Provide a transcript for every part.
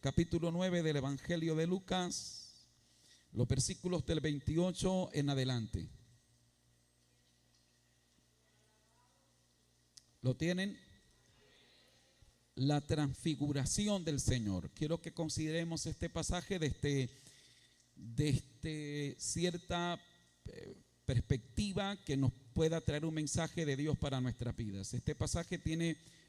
capítulo 9 del Evangelio de Lucas, los versículos del 28 en adelante. ¿Lo tienen? La transfiguración del Señor. Quiero que consideremos este pasaje desde cierta perspectiva que nos pueda traer un mensaje de Dios para nuestras vidas. Este pasaje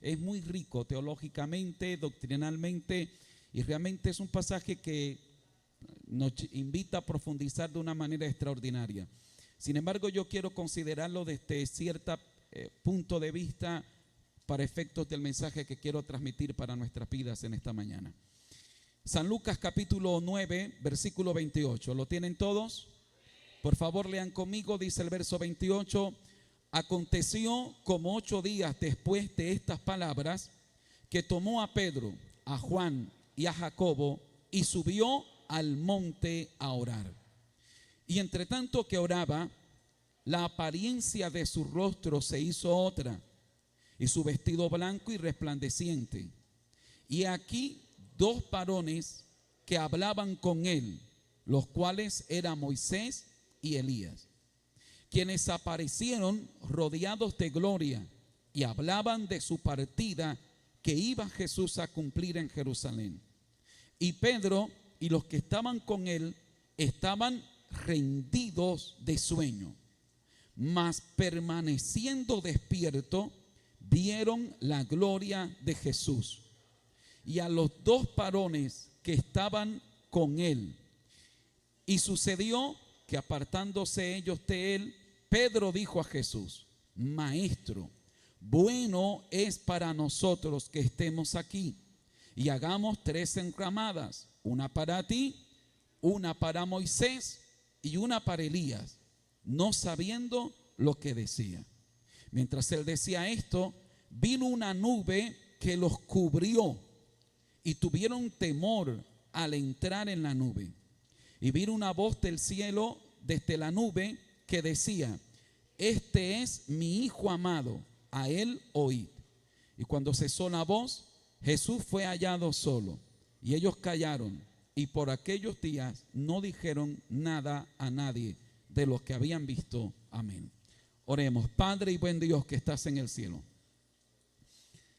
es muy rico teológicamente, doctrinalmente, y realmente es un pasaje que nos invita a profundizar de una manera extraordinaria. Sin embargo, yo quiero considerarlo desde cierto punto de vista para efectos del mensaje que quiero transmitir para nuestras vidas en esta mañana. San Lucas capítulo 9, versículo 28. ¿Lo tienen todos? Por favor, lean conmigo. Dice el verso 28: aconteció como 8 días después de estas palabras, que tomó a Pedro, a Juan y a Jacobo y subió al monte a orar. Y entre tanto que oraba, la apariencia de su rostro se hizo otra, y su vestido blanco y resplandeciente. Y aquí 2 varones que hablaban con él, los cuales eran Moisés y Elías, quienes aparecieron rodeados de gloria y hablaban de su partida que iba Jesús a cumplir en Jerusalén. Y Pedro y los que estaban con él estaban rendidos de sueño, mas permaneciendo despierto, vieron la gloria de Jesús y a los 2 varones que estaban con él. Y sucedió que apartándose ellos de él, Pedro dijo a Jesús: Maestro, bueno es para nosotros que estemos aquí, y hagamos 3 enramadas, una para ti, una para Moisés y una para Elías, no sabiendo lo que decía. Mientras él decía esto, vino una nube que los cubrió, y tuvieron temor al entrar en la nube. Y vino una voz del cielo desde la nube que decía: este es mi Hijo amado, a él oíd. Y cuando cesó la voz, Jesús fue hallado solo, y ellos callaron, y por aquellos días no dijeron nada a nadie de lo que habían visto. Amén. Oremos. Padre y buen Dios que estás en el cielo,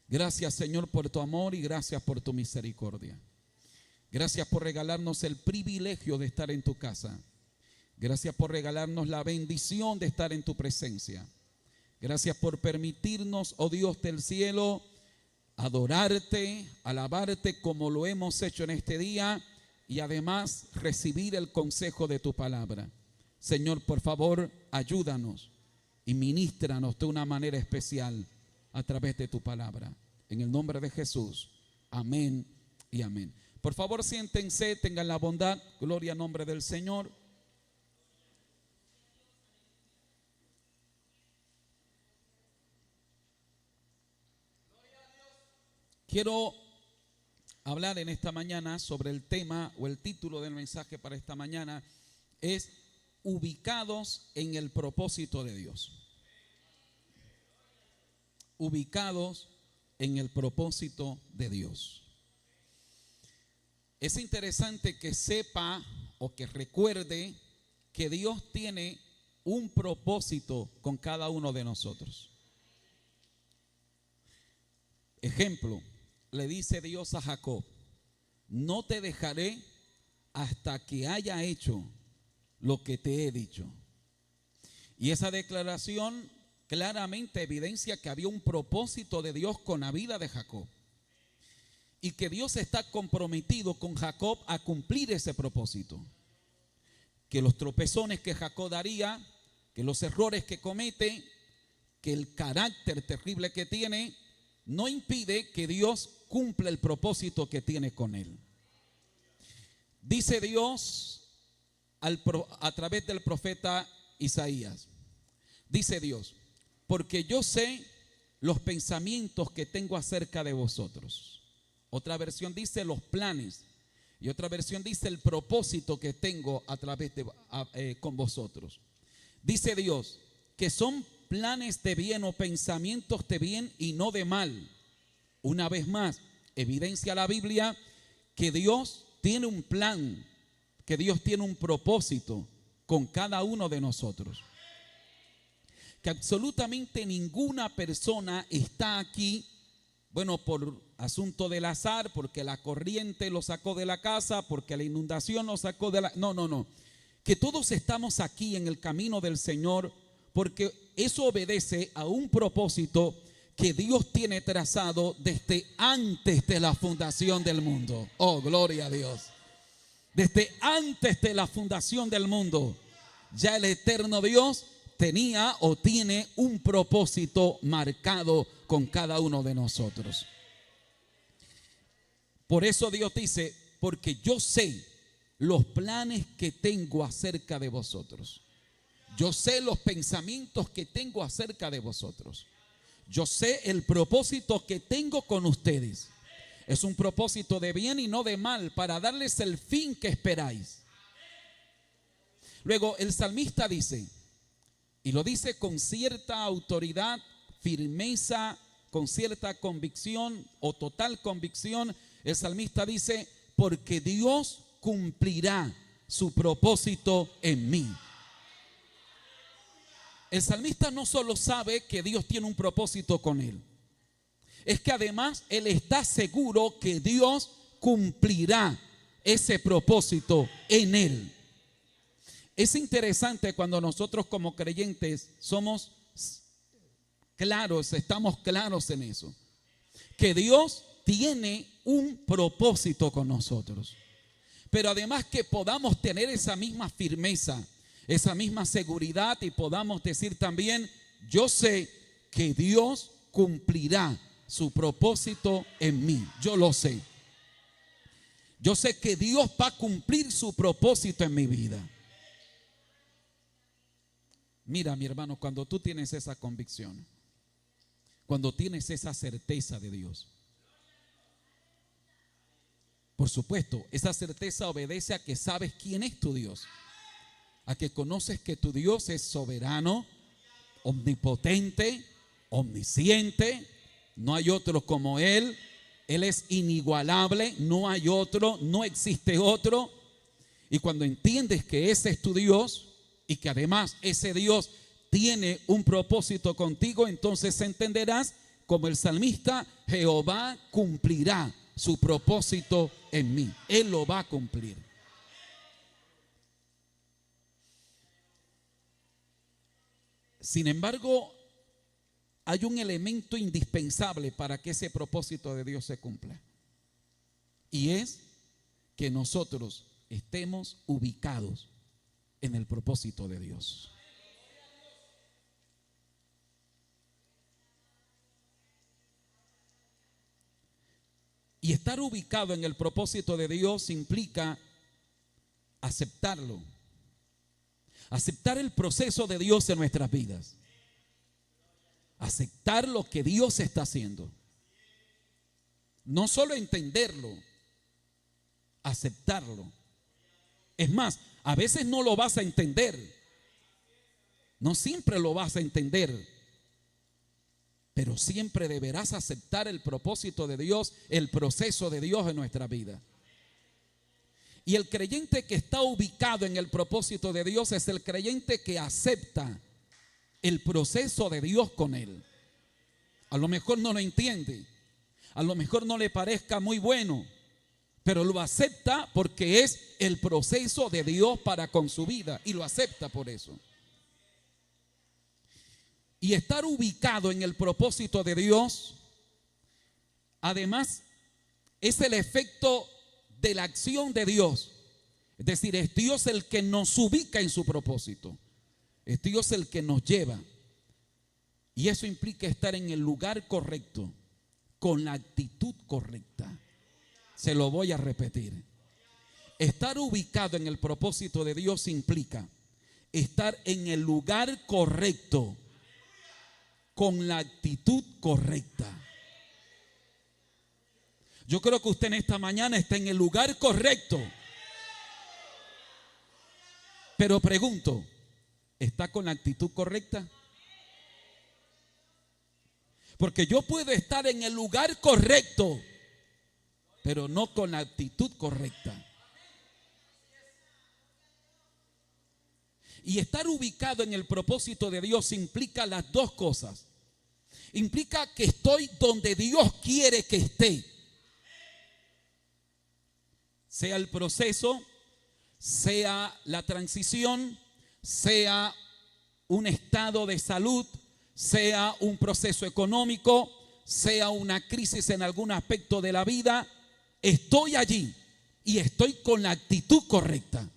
gracias, Señor, por tu amor y gracias por tu misericordia. Gracias por regalarnos el privilegio de estar en tu casa. Gracias por regalarnos la bendición de estar en tu presencia. Gracias por permitirnos, oh Dios del cielo, adorarte, alabarte como lo hemos hecho en este día, y además recibir el consejo de tu palabra. Señor, por favor, ayúdanos y ministranos de una manera especial a través de tu palabra. En el nombre de Jesús. Amén y amén. Por favor, siéntense, tengan la bondad. Gloria al nombre del Señor. Quiero hablar en esta mañana sobre el tema, o el título del mensaje para esta mañana es: ubicados en el propósito de Dios. Ubicados en el propósito de Dios. Es interesante que sepa o que recuerde que Dios tiene un propósito con cada uno de nosotros. Ejemplo, le dice Dios a Jacob: no te dejaré hasta que haya hecho lo que te he dicho. Y esa declaración claramente evidencia que había un propósito de Dios con la vida de Jacob, y que Dios está comprometido con Jacob a cumplir ese propósito. Que los tropezones que Jacob daría, que los errores que comete, que el carácter terrible que tiene, no impide que Dios cumpla el propósito que tiene con él. Dice Dios a través del profeta Isaías, dice Dios: porque yo sé los pensamientos que tengo acerca de vosotros. Otra versión dice los planes, y otra versión dice el propósito que tengo a través de con vosotros. Dice Dios que son planes de bien o pensamientos de bien y no de mal. Una vez más, evidencia la Biblia que Dios tiene un plan, que Dios tiene un propósito con cada uno de nosotros. Que absolutamente ninguna persona está aquí, bueno, por asunto del azar, porque la corriente lo sacó de la casa, porque la inundación lo sacó de la... No. Que todos estamos aquí en el camino del Señor, porque eso obedece a un propósito que Dios tiene trazado desde antes de la fundación del mundo. Oh, gloria a Dios. Desde antes de la fundación del mundo, ya el eterno Dios tenía o tiene un propósito marcado con cada uno de nosotros. Por eso Dios dice, porque yo sé los planes que tengo acerca de vosotros. Yo sé los pensamientos que tengo acerca de vosotros. Yo sé el propósito que tengo con ustedes. Es un propósito de bien y no de mal, para darles el fin que esperáis. Luego el salmista dice, y lo dice con cierta autoridad, firmeza, con cierta convicción o total convicción. El salmista dice, porque Dios cumplirá su propósito en mí. El salmista no solo sabe que Dios tiene un propósito con él, es que además él está seguro que Dios cumplirá ese propósito en él. Es interesante cuando nosotros como creyentes somos claros, estamos claros en eso, que Dios tiene un propósito con nosotros. Pero además que podamos tener esa misma firmeza, esa misma seguridad, y podamos decir también, yo sé que Dios cumplirá su propósito en mí. Yo lo sé. Yo sé que Dios va a cumplir su propósito en mi vida. Mira, mi hermano, cuando tú tienes esa convicción, cuando tienes esa certeza de Dios, por supuesto, esa certeza obedece a que sabes quién es tu Dios, a que conoces que tu Dios es soberano, omnipotente, omnisciente, no hay otro como Él es inigualable, no hay otro, no existe otro. Y cuando entiendes que ese es tu Dios y que además ese Dios tiene un propósito contigo, entonces entenderás como el salmista, Jehová cumplirá su propósito en mí. Él lo va a cumplir. Sin embargo, hay un elemento indispensable para que ese propósito de Dios se cumpla. Y es que nosotros estemos ubicados en el propósito de Dios. Y estar ubicado en el propósito de Dios implica aceptarlo. Aceptar el proceso de Dios en nuestras vidas. Aceptar lo que Dios está haciendo. No solo entenderlo, aceptarlo. Es más, a veces no lo vas a entender. No siempre lo vas a entender. Pero siempre deberás aceptar el propósito de Dios, el proceso de Dios en nuestra vida. Y el creyente que está ubicado en el propósito de Dios es el creyente que acepta el proceso de Dios con él. A lo mejor no lo entiende, a lo mejor no le parezca muy bueno, pero lo acepta porque es el proceso de Dios para con su vida y lo acepta por eso. Y estar ubicado en el propósito de Dios, además, es el efecto de la acción de Dios. Es decir, es Dios el que nos ubica en su propósito. Es Dios el que nos lleva. Y eso implica estar en el lugar correcto, con la actitud correcta. Se lo voy a repetir. Estar ubicado en el propósito de Dios implica estar en el lugar correcto, con la actitud correcta. Yo creo que usted en esta mañana está en el lugar correcto. Pero pregunto, ¿está con la actitud correcta? Porque yo puedo estar en el lugar correcto, pero no con la actitud correcta. Y estar ubicado en el propósito de Dios implica las dos cosas. Implica que estoy donde Dios quiere que esté. Sea el proceso, sea la transición, sea un estado de salud, sea un proceso económico, sea una crisis en algún aspecto de la vida, estoy allí y estoy con la actitud correcta.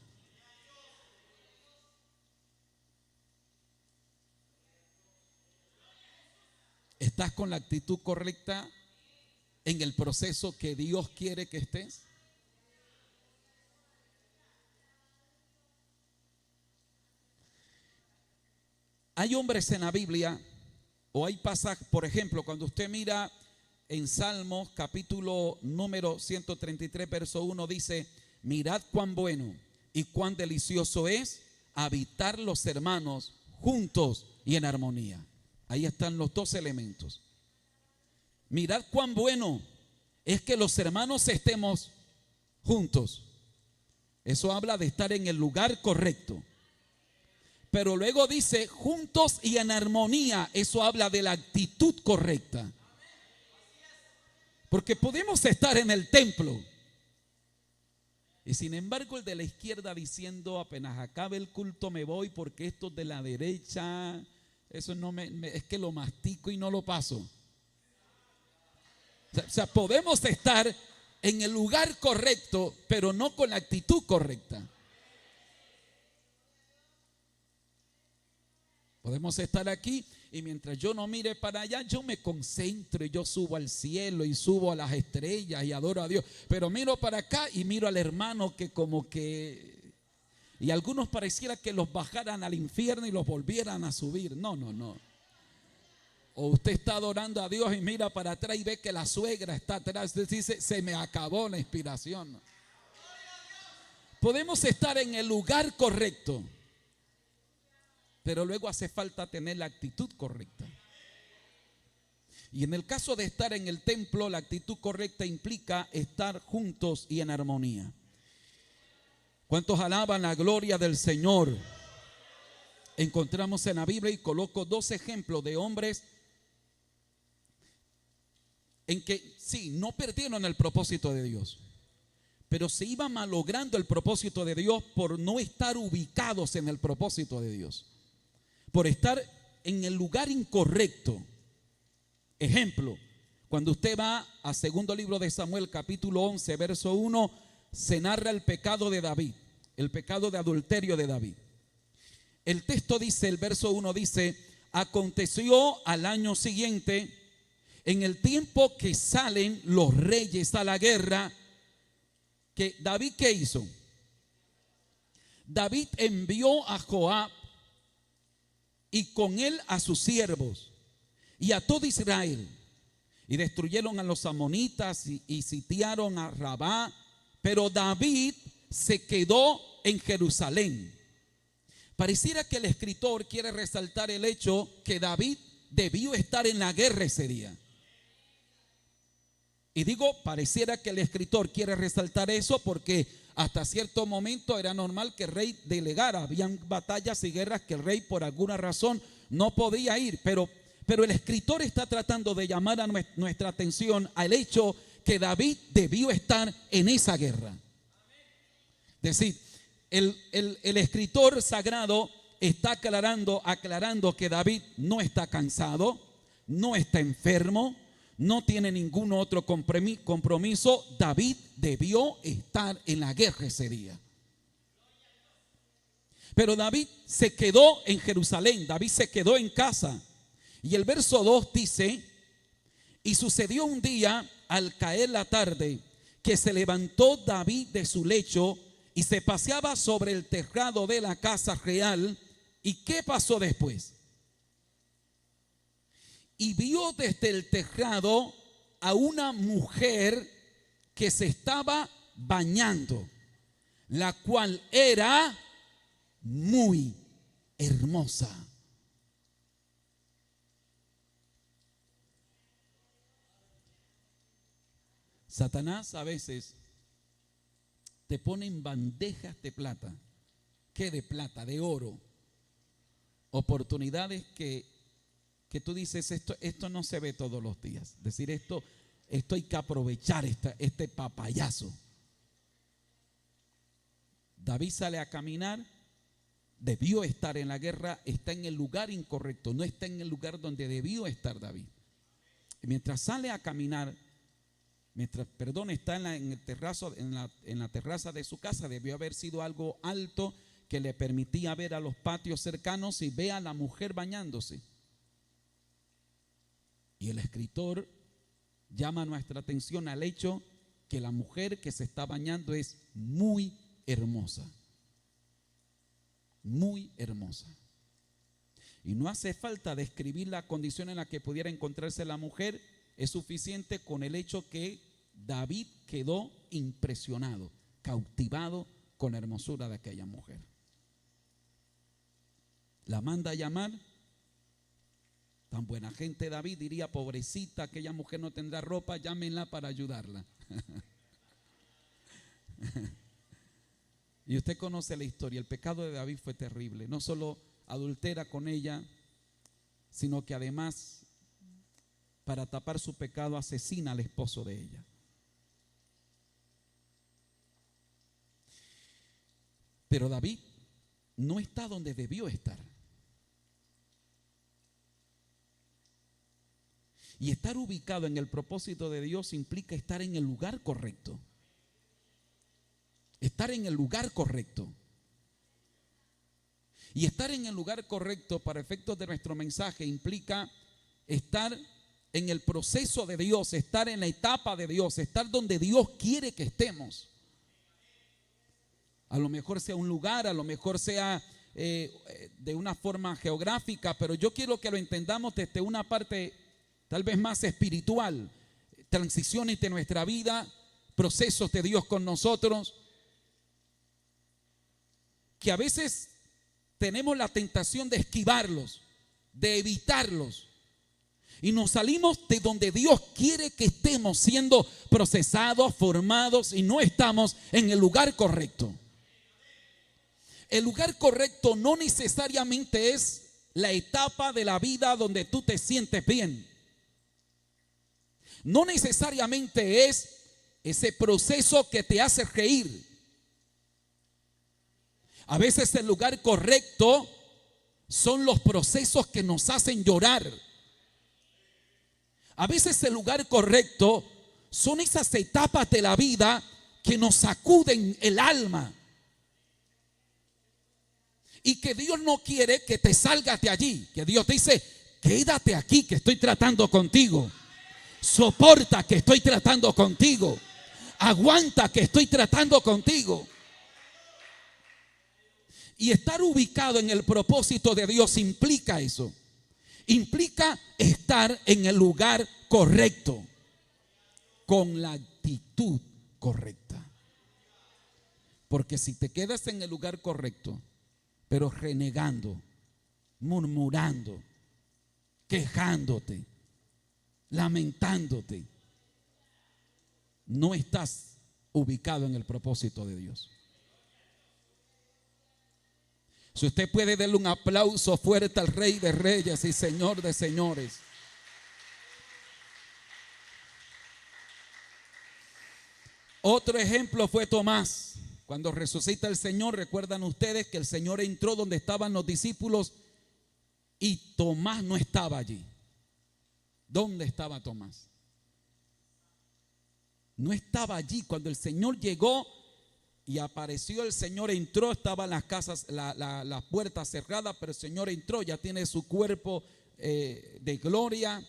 ¿Estás con la actitud correcta en el proceso que Dios quiere que estés? Hay hombres en la Biblia, o hay pasajes, por ejemplo, cuando usted mira en Salmos capítulo número 133, verso 1, dice: mirad cuán bueno y cuán delicioso es habitar los hermanos juntos y en armonía. Ahí están los dos elementos. Mirad cuán bueno es que los hermanos estemos juntos. Eso habla de estar en el lugar correcto. Pero luego dice juntos y en armonía. Eso habla de la actitud correcta. Porque podemos estar en el templo y sin embargo el de la izquierda diciendo: apenas acabe el culto me voy, porque estos de la derecha, eso no es que lo mastico y no lo paso. O sea, podemos estar en el lugar correcto, pero no con la actitud correcta. Podemos estar aquí y mientras yo no mire para allá, yo me concentro y yo subo al cielo y subo a las estrellas y adoro a Dios. Pero miro para acá y miro al hermano que como que... Y algunos pareciera que los bajaran al infierno y los volvieran a subir. No, no, no. O usted está adorando a Dios y mira para atrás y ve que la suegra está atrás. Usted dice: se me acabó la inspiración. Podemos estar en el lugar correcto, pero luego hace falta tener la actitud correcta. Y en el caso de estar en el templo, la actitud correcta implica estar juntos y en armonía. ¿Cuántos alaban la gloria del Señor? Encontramos en la Biblia, y coloco dos ejemplos de hombres en que sí, no perdieron el propósito de Dios, pero se iba malogrando el propósito de Dios por no estar ubicados en el propósito de Dios, por estar en el lugar incorrecto. Ejemplo, cuando usted va a segundo libro de Samuel, capítulo 11, verso 1, se narra el pecado de David, el pecado de adulterio de David. El texto dice, el verso 1 dice: aconteció al año siguiente, en el tiempo que salen los reyes a la guerra, que David, ¿qué hizo? David envió a Joab y con él a sus siervos y a todo Israel, y destruyeron a los amonitas y sitiaron a Rabá, pero David se quedó en Jerusalén. Pareciera que el escritor quiere resaltar el hecho que David debió estar en la guerra ese día. Y digo, pareciera que el escritor quiere resaltar eso porque hasta cierto momento era normal que el rey delegara. Habían batallas y guerras que el rey por alguna razón no podía ir. Pero el escritor está tratando de llamar a nuestra atención al hecho que David debió estar en esa guerra. Es decir, el escritor sagrado está aclarando que David no está cansado, no está enfermo, no tiene ningún otro compromiso. David debió estar en la guerra ese día. Pero David se quedó en Jerusalén, David se quedó en casa. Y el verso 2 dice: y sucedió un día al caer la tarde, que se levantó David de su lecho y se paseaba sobre el tejado de la casa real. ¿Y qué pasó después? Y vio desde el tejado a una mujer que se estaba bañando, la cual era muy hermosa. Satanás a veces te pone en bandejas de plata. ¿Qué de plata? De oro. Oportunidades que tú dices, esto no se ve todos los días. Es decir, esto hay que aprovechar este papayazo. David sale a caminar, debió estar en la guerra, está en el lugar incorrecto, no está en el lugar donde debió estar David. Y mientras sale a caminar, está en la terraza de su casa, debió haber sido algo alto que le permitía ver a los patios cercanos y ve a la mujer bañándose. Y el escritor llama nuestra atención al hecho que la mujer que se está bañando es muy hermosa. Muy hermosa. Y no hace falta describir la condición en la que pudiera encontrarse la mujer. Es suficiente con el hecho que David quedó impresionado, cautivado con la hermosura de aquella mujer. La manda a llamar. Tan buena gente David, diría, pobrecita, aquella mujer no tendrá ropa, llámenla para ayudarla. Y usted conoce la historia. El pecado de David fue terrible. No solo adultera con ella, sino que además, para tapar su pecado, asesina al esposo de ella. Pero David no está donde debió estar. Y estar ubicado en el propósito de Dios implica estar en el lugar correcto. Estar en el lugar correcto. Y estar en el lugar correcto para efectos de nuestro mensaje implica estar en el proceso de Dios, estar en la etapa de Dios, estar donde Dios quiere que estemos. A lo mejor sea un lugar, a lo mejor sea de una forma geográfica, pero yo quiero que lo entendamos desde una parte tal vez más espiritual, transiciones de nuestra vida, procesos de Dios con nosotros, que a veces tenemos la tentación de esquivarlos, de evitarlos, y nos salimos de donde Dios quiere que estemos siendo procesados, formados, y no estamos en el lugar correcto. El lugar correcto no necesariamente es la etapa de la vida donde tú te sientes bien. No necesariamente es ese proceso que te hace reír. A veces el lugar correcto son los procesos que nos hacen llorar. A veces el lugar correcto son esas etapas de la vida que nos sacuden el alma. Y que Dios no quiere que te salgas de allí. Que Dios dice, quédate aquí que estoy tratando contigo. Soporta que estoy tratando contigo. Aguanta que estoy tratando contigo. Y estar ubicado en el propósito de Dios implica eso. Implica estar en el lugar correcto, con la actitud correcta. Porque si te quedas en el lugar correcto, pero renegando, murmurando, quejándote, lamentándote, no estás ubicado en el propósito de Dios. Si usted puede darle un aplauso fuerte al Rey de Reyes y Señor de Señores. Otro ejemplo fue Tomás. Cuando resucita el Señor, recuerdan ustedes que el Señor entró donde estaban los discípulos y Tomás no estaba allí. ¿Dónde estaba Tomás? No estaba allí. Cuando el Señor llegó y apareció, el Señor entró, estaban las casas, las puertas cerradas, pero el Señor entró, ya tiene su cuerpo de gloria,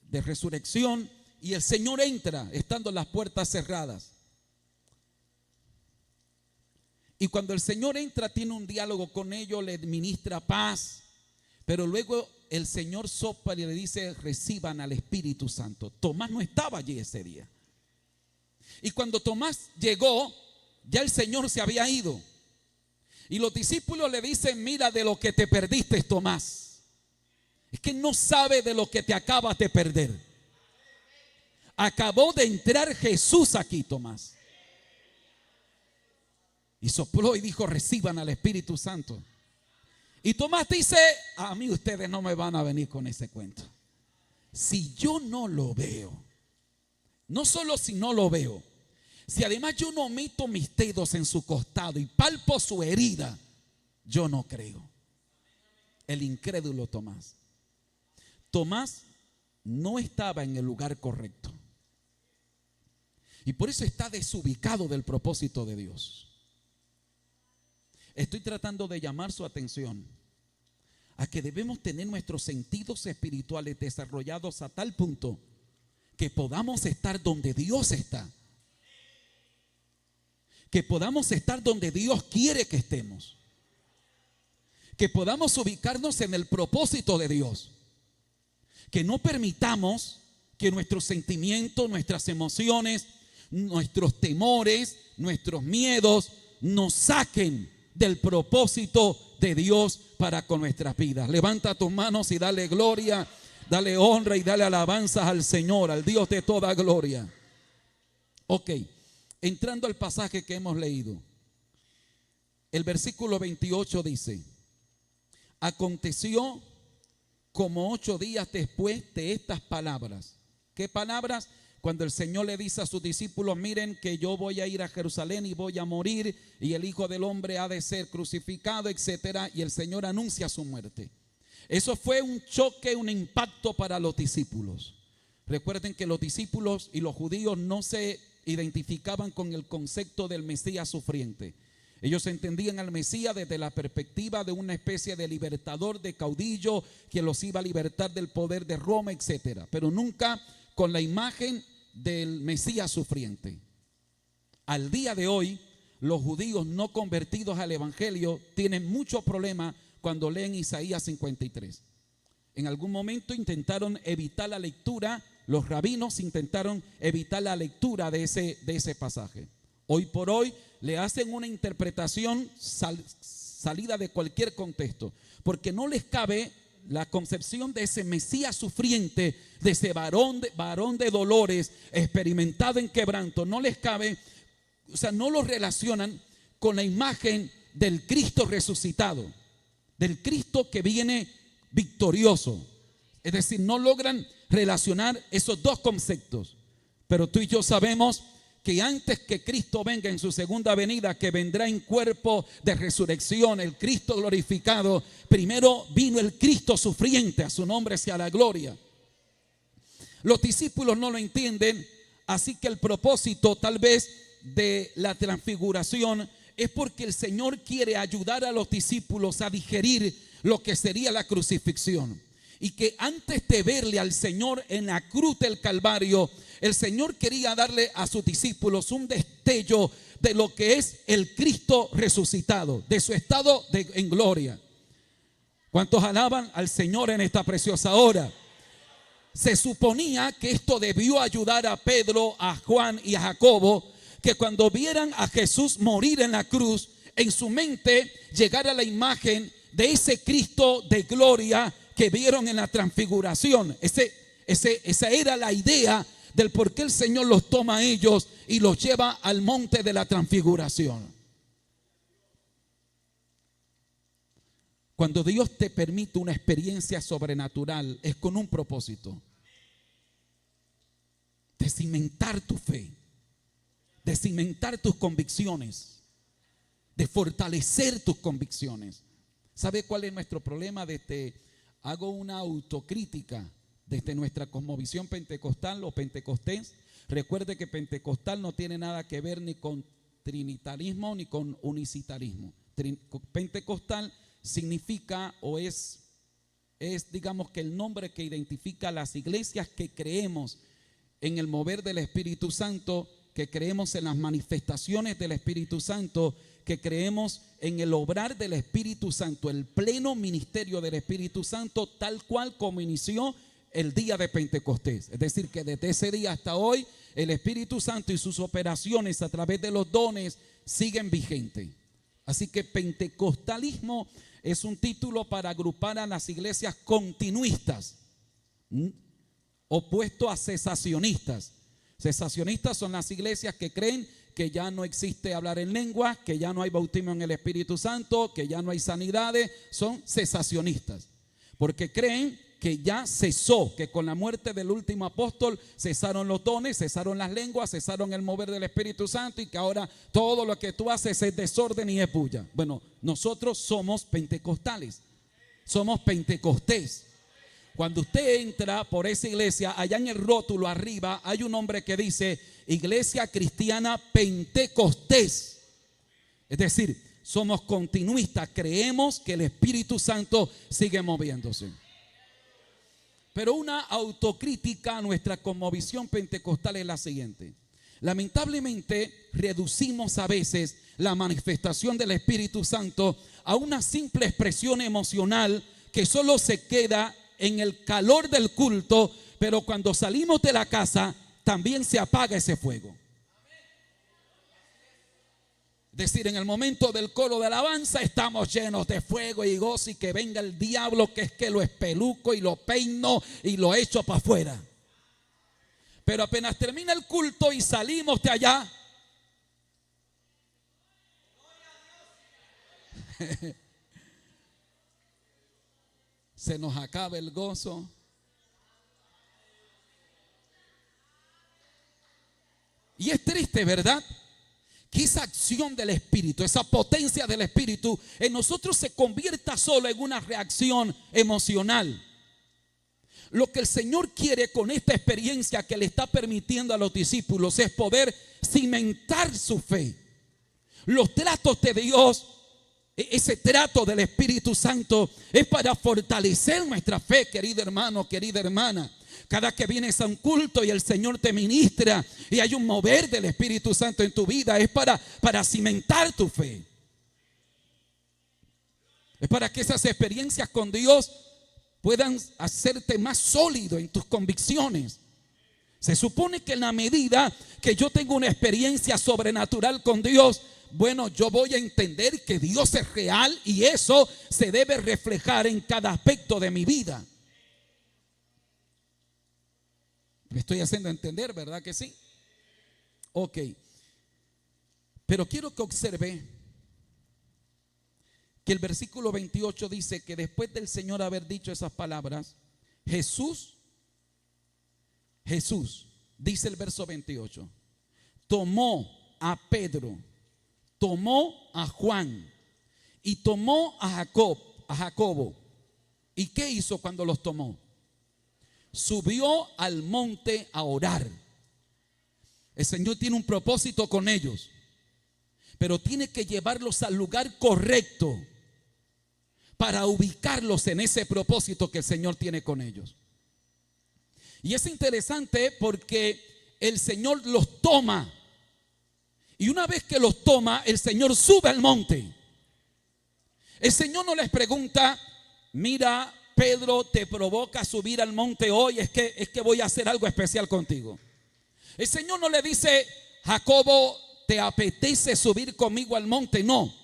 de resurrección, y el Señor entra estando las puertas cerradas. Y cuando el Señor entra, tiene un diálogo con ellos, le ministra paz, pero luego el Señor sopla y le dice, reciban al Espíritu Santo. Tomás no estaba allí ese día. Y cuando Tomás llegó, ya el Señor se había ido. Y los discípulos le dicen, mira de lo que te perdiste, Tomás. Es que no sabe de lo que te acabas de perder. acabó de entrar Jesús aquí, Tomás. Y sopló y dijo, reciban al Espíritu Santo. Y Tomás dice, a mí ustedes no me van a venir con ese cuento. Si yo no lo veo, no solo si no lo veo, si además yo no meto mis dedos en su costado y palpo su herida, yo no creo. El incrédulo Tomás. Tomás no estaba en el lugar correcto. Y por eso está desubicado del propósito de Dios. Estoy tratando de llamar su atención a que debemos tener nuestros sentidos espirituales desarrollados a tal punto que podamos estar donde Dios está. Que podamos estar donde Dios quiere que estemos. Que podamos ubicarnos en el propósito de Dios. Que no permitamos que nuestros sentimientos, nuestras emociones, nuestros temores, nuestros miedos nos saquen del propósito de Dios para con nuestras vidas. Levanta tus manos y dale gloria, dale honra y dale alabanzas al Señor, al Dios de toda gloria. Ok, entrando al pasaje que hemos leído, el versículo 28 dice: aconteció como 8 días después de estas palabras. ¿Qué palabras? Cuando el Señor le dice a sus discípulos, miren que yo voy a ir a Jerusalén y voy a morir y el Hijo del Hombre ha de ser crucificado, etcétera, y el Señor anuncia su muerte. Eso fue un choque, un impacto para los discípulos. Recuerden que los discípulos y los judíos no se identificaban con el concepto del Mesías sufriente. Ellos entendían al Mesías desde la perspectiva de una especie de libertador, de caudillo que los iba a libertar del poder de Roma, etcétera, pero nunca con la imagen del Mesías sufriente. Al día de hoy, los judíos no convertidos al Evangelio tienen muchos problemas cuando leen Isaías 53. En algún momento intentaron evitar la lectura, los rabinos intentaron evitar la lectura de ese pasaje. Hoy por hoy le hacen una interpretación salida de cualquier contexto, porque no les cabe la concepción de ese Mesías sufriente, de ese varón de dolores, experimentado en quebranto. No les cabe, o sea, no lo relacionan con la imagen del Cristo resucitado, del Cristo que viene victorioso. Es decir, no logran relacionar esos dos conceptos. Pero tú y yo sabemos que antes que Cristo venga en su segunda venida, que vendrá en cuerpo de resurrección, el Cristo glorificado, primero vino el Cristo sufriente, a su nombre sea la gloria. Los discípulos no lo entienden, así que el propósito tal vez de la transfiguración es porque el Señor quiere ayudar a los discípulos a digerir lo que sería la crucifixión. Y que antes de verle al Señor en la cruz del Calvario, el Señor quería darle a sus discípulos un destello de lo que es el Cristo resucitado, de su estado en gloria. ¿Cuántos alaban al Señor en esta preciosa hora? Se suponía que esto debió ayudar a Pedro, a Juan y a Jacobo, que cuando vieran a Jesús morir en la cruz, en su mente llegara la imagen de ese Cristo de gloria que vieron en la transfiguración. Esa era la idea del por qué el Señor los toma a ellos y los lleva al monte de la transfiguración. Cuando Dios te permite una experiencia sobrenatural, es con un propósito: de cimentar tu fe, de cimentar tus convicciones, de fortalecer tus convicciones. ¿Sabe cuál es nuestro problema? Hago una autocrítica desde nuestra cosmovisión pentecostal o pentecostés. Recuerde que pentecostal no tiene nada que ver ni con trinitarismo ni con unicitarismo. Pentecostal significa o es digamos que el nombre que identifica a las iglesias que creemos en el mover del Espíritu Santo, que creemos en las manifestaciones del Espíritu Santo, que creemos en el obrar del Espíritu Santo, el pleno ministerio del Espíritu Santo, tal cual como inició el día de Pentecostés. Es decir, que desde ese día hasta hoy, el Espíritu Santo y sus operaciones a través de los dones siguen vigentes. Así que pentecostalismo es un título para agrupar a las iglesias continuistas, opuesto a cesacionistas. Cesacionistas son las iglesias que creen que ya no existe hablar en lengua, que ya no hay bautismo en el Espíritu Santo, que ya no hay sanidades. Son cesacionistas, porque creen que ya cesó, que con la muerte del último apóstol cesaron los dones, cesaron las lenguas, cesaron el mover del Espíritu Santo, y que ahora todo lo que tú haces es desorden y es bulla. Bueno, nosotros somos pentecostales, somos pentecostés. Cuando usted entra por esa iglesia, allá en el rótulo arriba hay un nombre que dice Iglesia Cristiana Pentecostés. Es decir, somos continuistas, creemos que el Espíritu Santo sigue moviéndose. Pero una autocrítica a nuestra cosmovisión pentecostal es la siguiente: lamentablemente reducimos a veces la manifestación del Espíritu Santo a una simple expresión emocional que solo se queda en el calor del culto, pero cuando salimos de la casa también se apaga ese fuego. Es decir, en el momento del coro de alabanza estamos llenos de fuego y gozo, y que venga el diablo, que es que lo espeluco y lo peino y lo echo para afuera. Pero apenas termina el culto y salimos de allá, se nos acaba el gozo. Y es triste, ¿verdad?, que esa acción del Espíritu, esa potencia del Espíritu en nosotros se convierta solo en una reacción emocional. Lo que el Señor quiere con esta experiencia que le está permitiendo a los discípulos es poder cimentar su fe. Los tratos de Dios, ese trato del Espíritu Santo, es para fortalecer nuestra fe, querido hermano, querida hermana. Cada que vienes a un culto y el Señor te ministra y hay un mover del Espíritu Santo en tu vida, es para cimentar tu fe. Es para que esas experiencias con Dios puedan hacerte más sólido en tus convicciones. Se supone que en la medida que yo tengo una experiencia sobrenatural con Dios, bueno, yo voy a entender que Dios es real, y eso se debe reflejar en cada aspecto de mi vida. Me estoy haciendo entender, ¿verdad que sí? Ok. Pero quiero que observe que el versículo 28 dice que después del Señor haber dicho esas palabras, Jesús, dice el verso 28, tomó a Pedro, tomó a Juan y tomó a Jacobo. ¿Y qué hizo cuando los tomó? Subió al monte a orar. El Señor tiene un propósito con ellos, pero tiene que llevarlos al lugar correcto para ubicarlos en ese propósito que el Señor tiene con ellos. Y es interesante porque el Señor los toma, y una vez que los toma, el Señor sube al monte. El Señor no les pregunta: mira, Pedro, ¿te provoca subir al monte hoy? Es que voy a hacer algo especial contigo. El Señor no le dice: Jacobo, ¿te apetece subir conmigo al monte? No.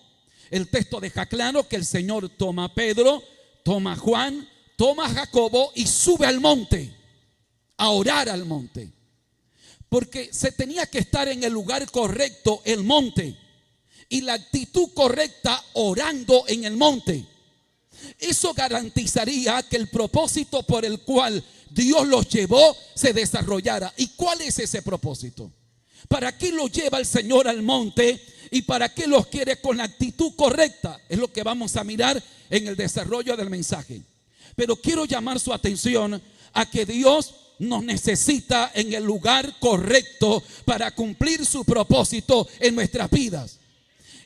El texto deja claro que el Señor toma a Pedro, toma a Juan, toma a Jacobo y sube al monte, a orar al monte. Porque se tenía que estar en el lugar correcto, el monte, y la actitud correcta orando en el monte. Eso garantizaría que el propósito por el cual Dios los llevó se desarrollara. ¿Y cuál es ese propósito? ¿Para qué los lleva el Señor al monte y para qué los quiere con la actitud correcta? Es lo que vamos a mirar en el desarrollo del mensaje. Pero quiero llamar su atención a que Dios nos necesita en el lugar correcto para cumplir su propósito en nuestras vidas.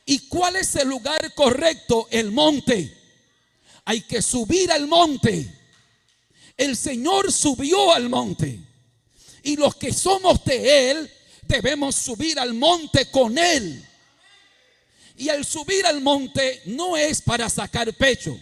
¿Y cuál es el lugar correcto? El monte. Hay que subir al monte. El Señor subió al monte, y los que somos de Él debemos subir al monte con Él. Y al subir al monte no es para sacar pecho,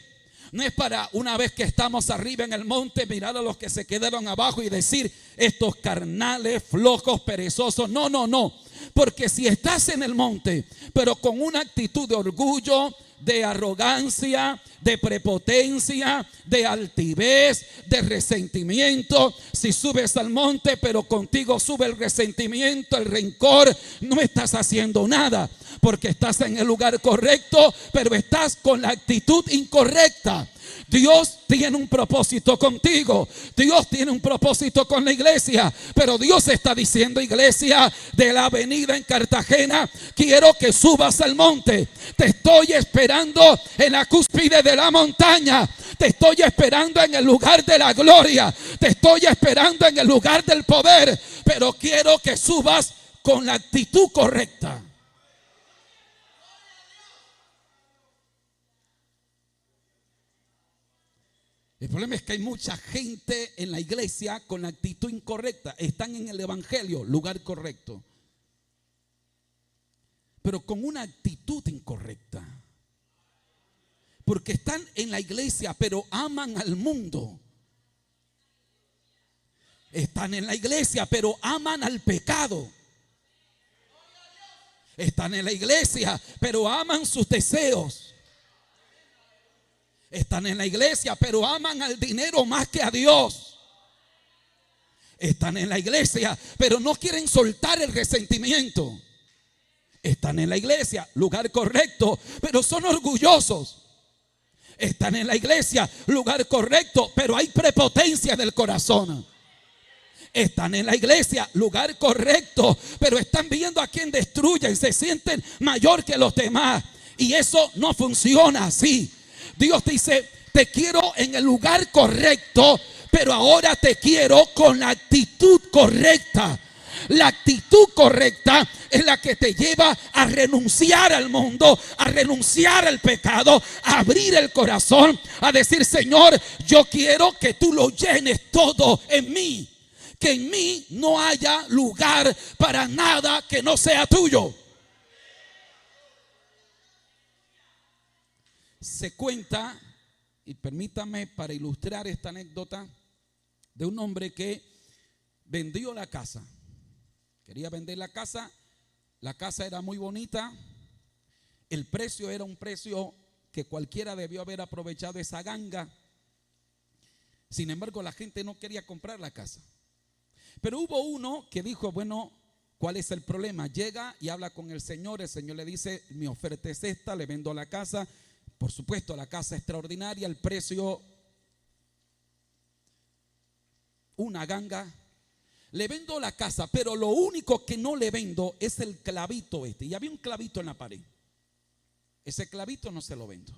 no es para, una vez que estamos arriba en el monte, mirar a los que se quedaron abajo y decir: estos carnales, flojos, perezosos. No. Porque si estás en el monte, pero con una actitud de orgullo, de arrogancia, de prepotencia, de altivez, de resentimiento, si subes al monte pero contigo sube el resentimiento, el rencor, no estás haciendo nada, porque estás en el lugar correcto, pero estás con la actitud incorrecta. Dios tiene un propósito contigo, Dios tiene un propósito con la iglesia, pero Dios está diciendo: iglesia de la Avenida en Cartagena, quiero que subas al monte. Te estoy esperando en la cúspide de la montaña, te estoy esperando en el lugar de la gloria, te estoy esperando en el lugar del poder, pero quiero que subas con la actitud correcta. El problema es que hay mucha gente en la iglesia con la actitud incorrecta. Están en el evangelio, lugar correcto, pero con una actitud incorrecta. Porque están en la iglesia, pero aman al mundo. Están en la iglesia, pero aman al pecado. Están en la iglesia, pero aman sus deseos. Están en la iglesia, pero aman al dinero más que a Dios. Están en la iglesia, pero no quieren soltar el resentimiento. Están en la iglesia, lugar correcto, pero son orgullosos. Están en la iglesia, lugar correcto, pero hay prepotencia del corazón. Están en la iglesia, lugar correcto, pero están viendo a quien destruyen, se sienten mayor que los demás. Y eso no funciona así. Dios dice: te quiero en el lugar correcto, pero ahora te quiero con la actitud correcta. La actitud correcta es la que te lleva a renunciar al mundo, a renunciar al pecado, a abrir el corazón, a decir: Señor, yo quiero que tú lo llenes todo en mí, que en mí no haya lugar para nada que no sea tuyo. Se cuenta, y permítame para ilustrar esta anécdota, de un hombre que vendió la casa. Quería vender la casa era muy bonita, el precio era un precio que cualquiera debió haber aprovechado esa ganga. Sin embargo, la gente no quería comprar la casa. Pero hubo uno que dijo: bueno, ¿cuál es el problema? Llega y habla con el Señor le dice: mi oferta es esta, le vendo la casa. Por supuesto, la casa extraordinaria, el precio una ganga. Le vendo la casa, pero lo único que no le vendo es el clavito este. Y había un clavito en la pared. Ese clavito no se lo vendo.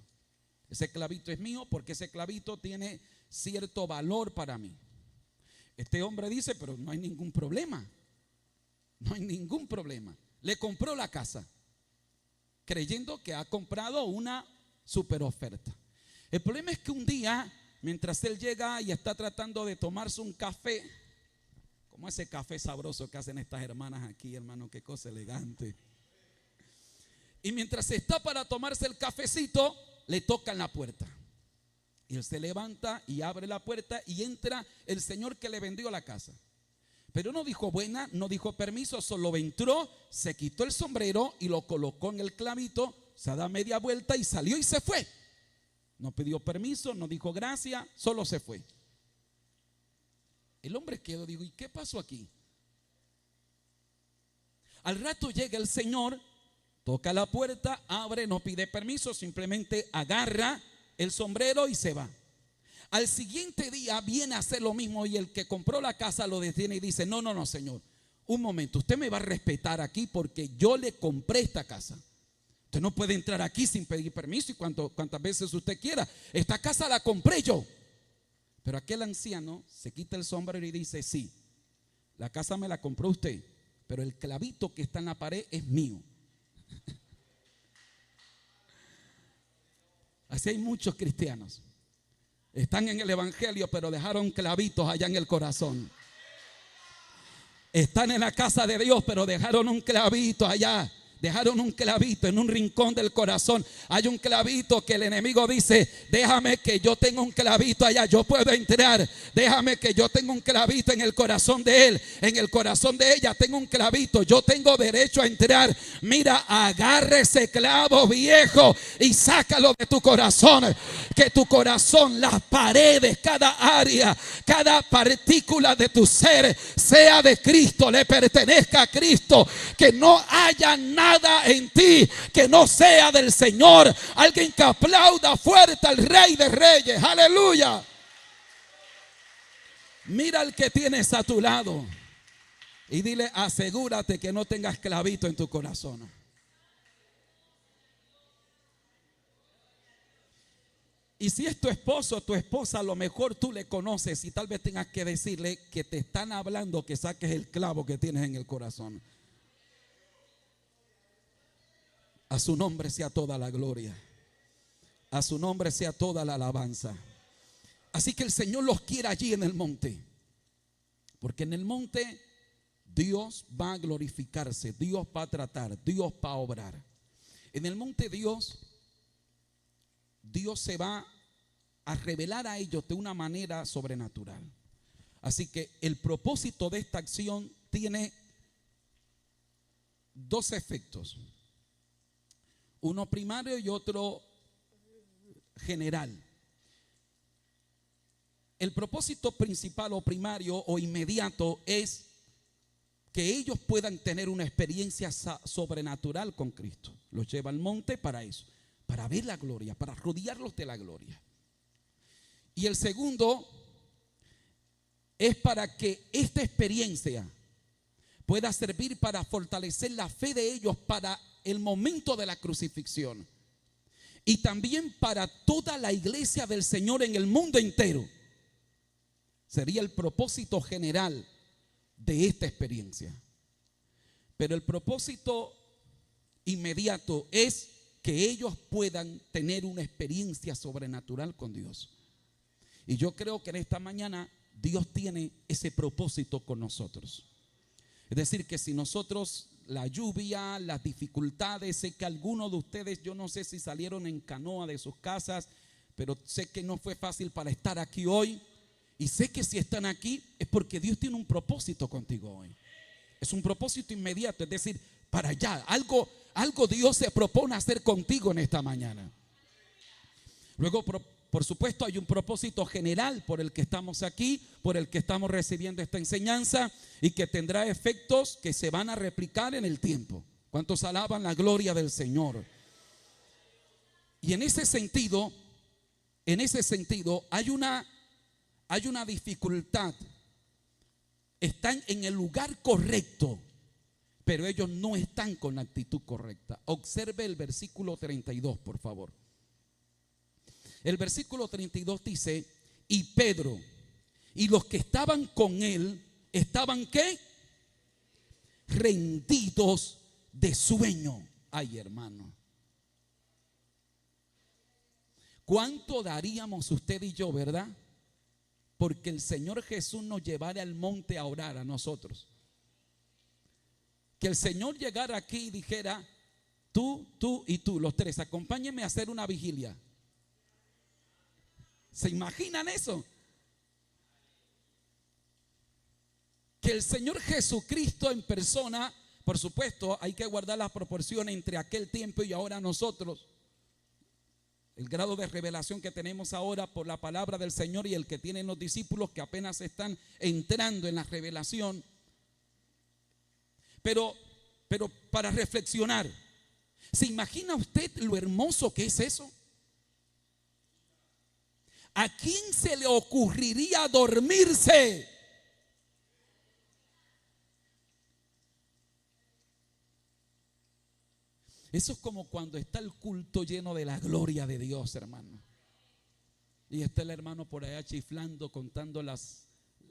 Ese clavito es mío porque ese clavito tiene cierto valor para mí. Este hombre dice: pero no hay ningún problema. No hay ningún problema. Le compró la casa, creyendo que ha comprado una super oferta. El problema es que un día, mientras él llega y está tratando de tomarse un café, como ese café sabroso que hacen estas hermanas aquí, hermano, qué cosa elegante. Y mientras está para tomarse el cafecito, le tocan la puerta. Y él se levanta y abre la puerta y entra el señor que le vendió la casa. Pero no dijo buena, no dijo permiso, solo entró, se quitó el sombrero y lo colocó en el clavito, se da media vuelta y salió y se fue. No pidió permiso, no dijo gracias, solo se fue. El hombre quedó, digo: ¿y qué pasó aquí? Al rato llega el señor, toca la puerta, abre, no pide permiso, simplemente agarra el sombrero y se va. Al siguiente día viene a hacer lo mismo y el que compró la casa lo detiene y dice: no, señor, un momento, usted me va a respetar aquí porque yo le compré esta casa. Usted no puede entrar aquí sin pedir permiso y cuantas veces usted quiera. Esta casa la compré yo. Pero aquel anciano se quita el sombrero y dice: sí, la casa me la compró usted, pero el clavito que está en la pared es mío. Así hay muchos cristianos. Están en el evangelio, pero dejaron clavitos allá en el corazón. Están en la casa de Dios, pero dejaron un clavito allá. dejaron un clavito en un rincón del corazón. Hay un clavito que el enemigo dice: déjame que yo tenga un clavito allá, yo puedo entrar. Déjame que yo tenga un clavito en el corazón de él, en el corazón de ella tengo un clavito, yo tengo derecho a entrar. Mira, agarre ese clavo viejo y sácalo de tu corazón. Que tu corazón, las paredes, cada área, cada partícula de tu ser sea de Cristo, le pertenezca a Cristo. Que no haya nada en ti que no sea del Señor. Alguien que aplauda fuerte al Rey de Reyes. Aleluya. Mira al que tienes a tu lado y dile: asegúrate que no tengas clavito en tu corazón. Y si es tu esposo o tu esposa, a lo mejor tú le conoces y tal vez tengas que decirle que te están hablando que saques el clavo que tienes en el corazón. A su nombre sea toda la gloria. A su nombre sea toda la alabanza. Así que el Señor los quiere allí en el monte. Porque en el monte Dios va a glorificarse, Dios va a tratar, Dios va a obrar. En el monte Dios se va a revelar a ellos de una manera sobrenatural. Así que el propósito de esta acción tiene dos efectos. Uno primario y otro general. El propósito principal o primario o inmediato es que ellos puedan tener una experiencia sobrenatural con Cristo. Los lleva al monte para eso, para ver la gloria, para rodearlos de la gloria. Y el segundo es para que esta experiencia pueda servir para fortalecer la fe de ellos para el momento de la crucifixión. Y también para toda la iglesia del Señor en el mundo entero. Sería el propósito general de esta experiencia. Pero el propósito inmediato es que ellos puedan tener una experiencia sobrenatural con Dios. Y yo creo que en esta mañana Dios tiene ese propósito con nosotros. Es decir, que si nosotros, la lluvia, las dificultades, sé que algunos de ustedes, yo no sé si salieron en canoa de sus casas, pero sé que no fue fácil para estar aquí hoy. Y sé que si están aquí es porque Dios tiene un propósito contigo hoy. Es un propósito inmediato, es decir, para allá. Algo Dios se propone hacer contigo en esta mañana. Luego, por supuesto, hay un propósito general por el que estamos aquí, por el que estamos recibiendo esta enseñanza y que tendrá efectos que se van a replicar en el tiempo. ¿Cuántos alaban la gloria del Señor? Y en ese sentido hay una dificultad. Están en el lugar correcto, pero ellos no están con la actitud correcta. Observe el versículo 32, por favor. El versículo 32 dice: y Pedro y los que estaban con él estaban ¿qué? Rendidos de sueño. Ay, hermano, ¿cuánto daríamos usted y yo, verdad? Porque el Señor Jesús nos llevara al monte a orar a nosotros. Que el Señor llegara aquí y dijera: tú y tú, los tres, acompáñenme a hacer una vigilia. ¿Se imaginan eso? Que el Señor Jesucristo en persona, por supuesto, hay que guardar las proporciones entre aquel tiempo y ahora nosotros. El grado de revelación que tenemos ahora por la palabra del Señor y el que tienen los discípulos que apenas están entrando en la revelación. Pero para reflexionar, ¿se imagina usted lo hermoso que es eso? ¿A quién se le ocurriría dormirse? Eso es como cuando está el culto lleno de la gloria de Dios, hermano. Y está el hermano por allá chiflando, contando las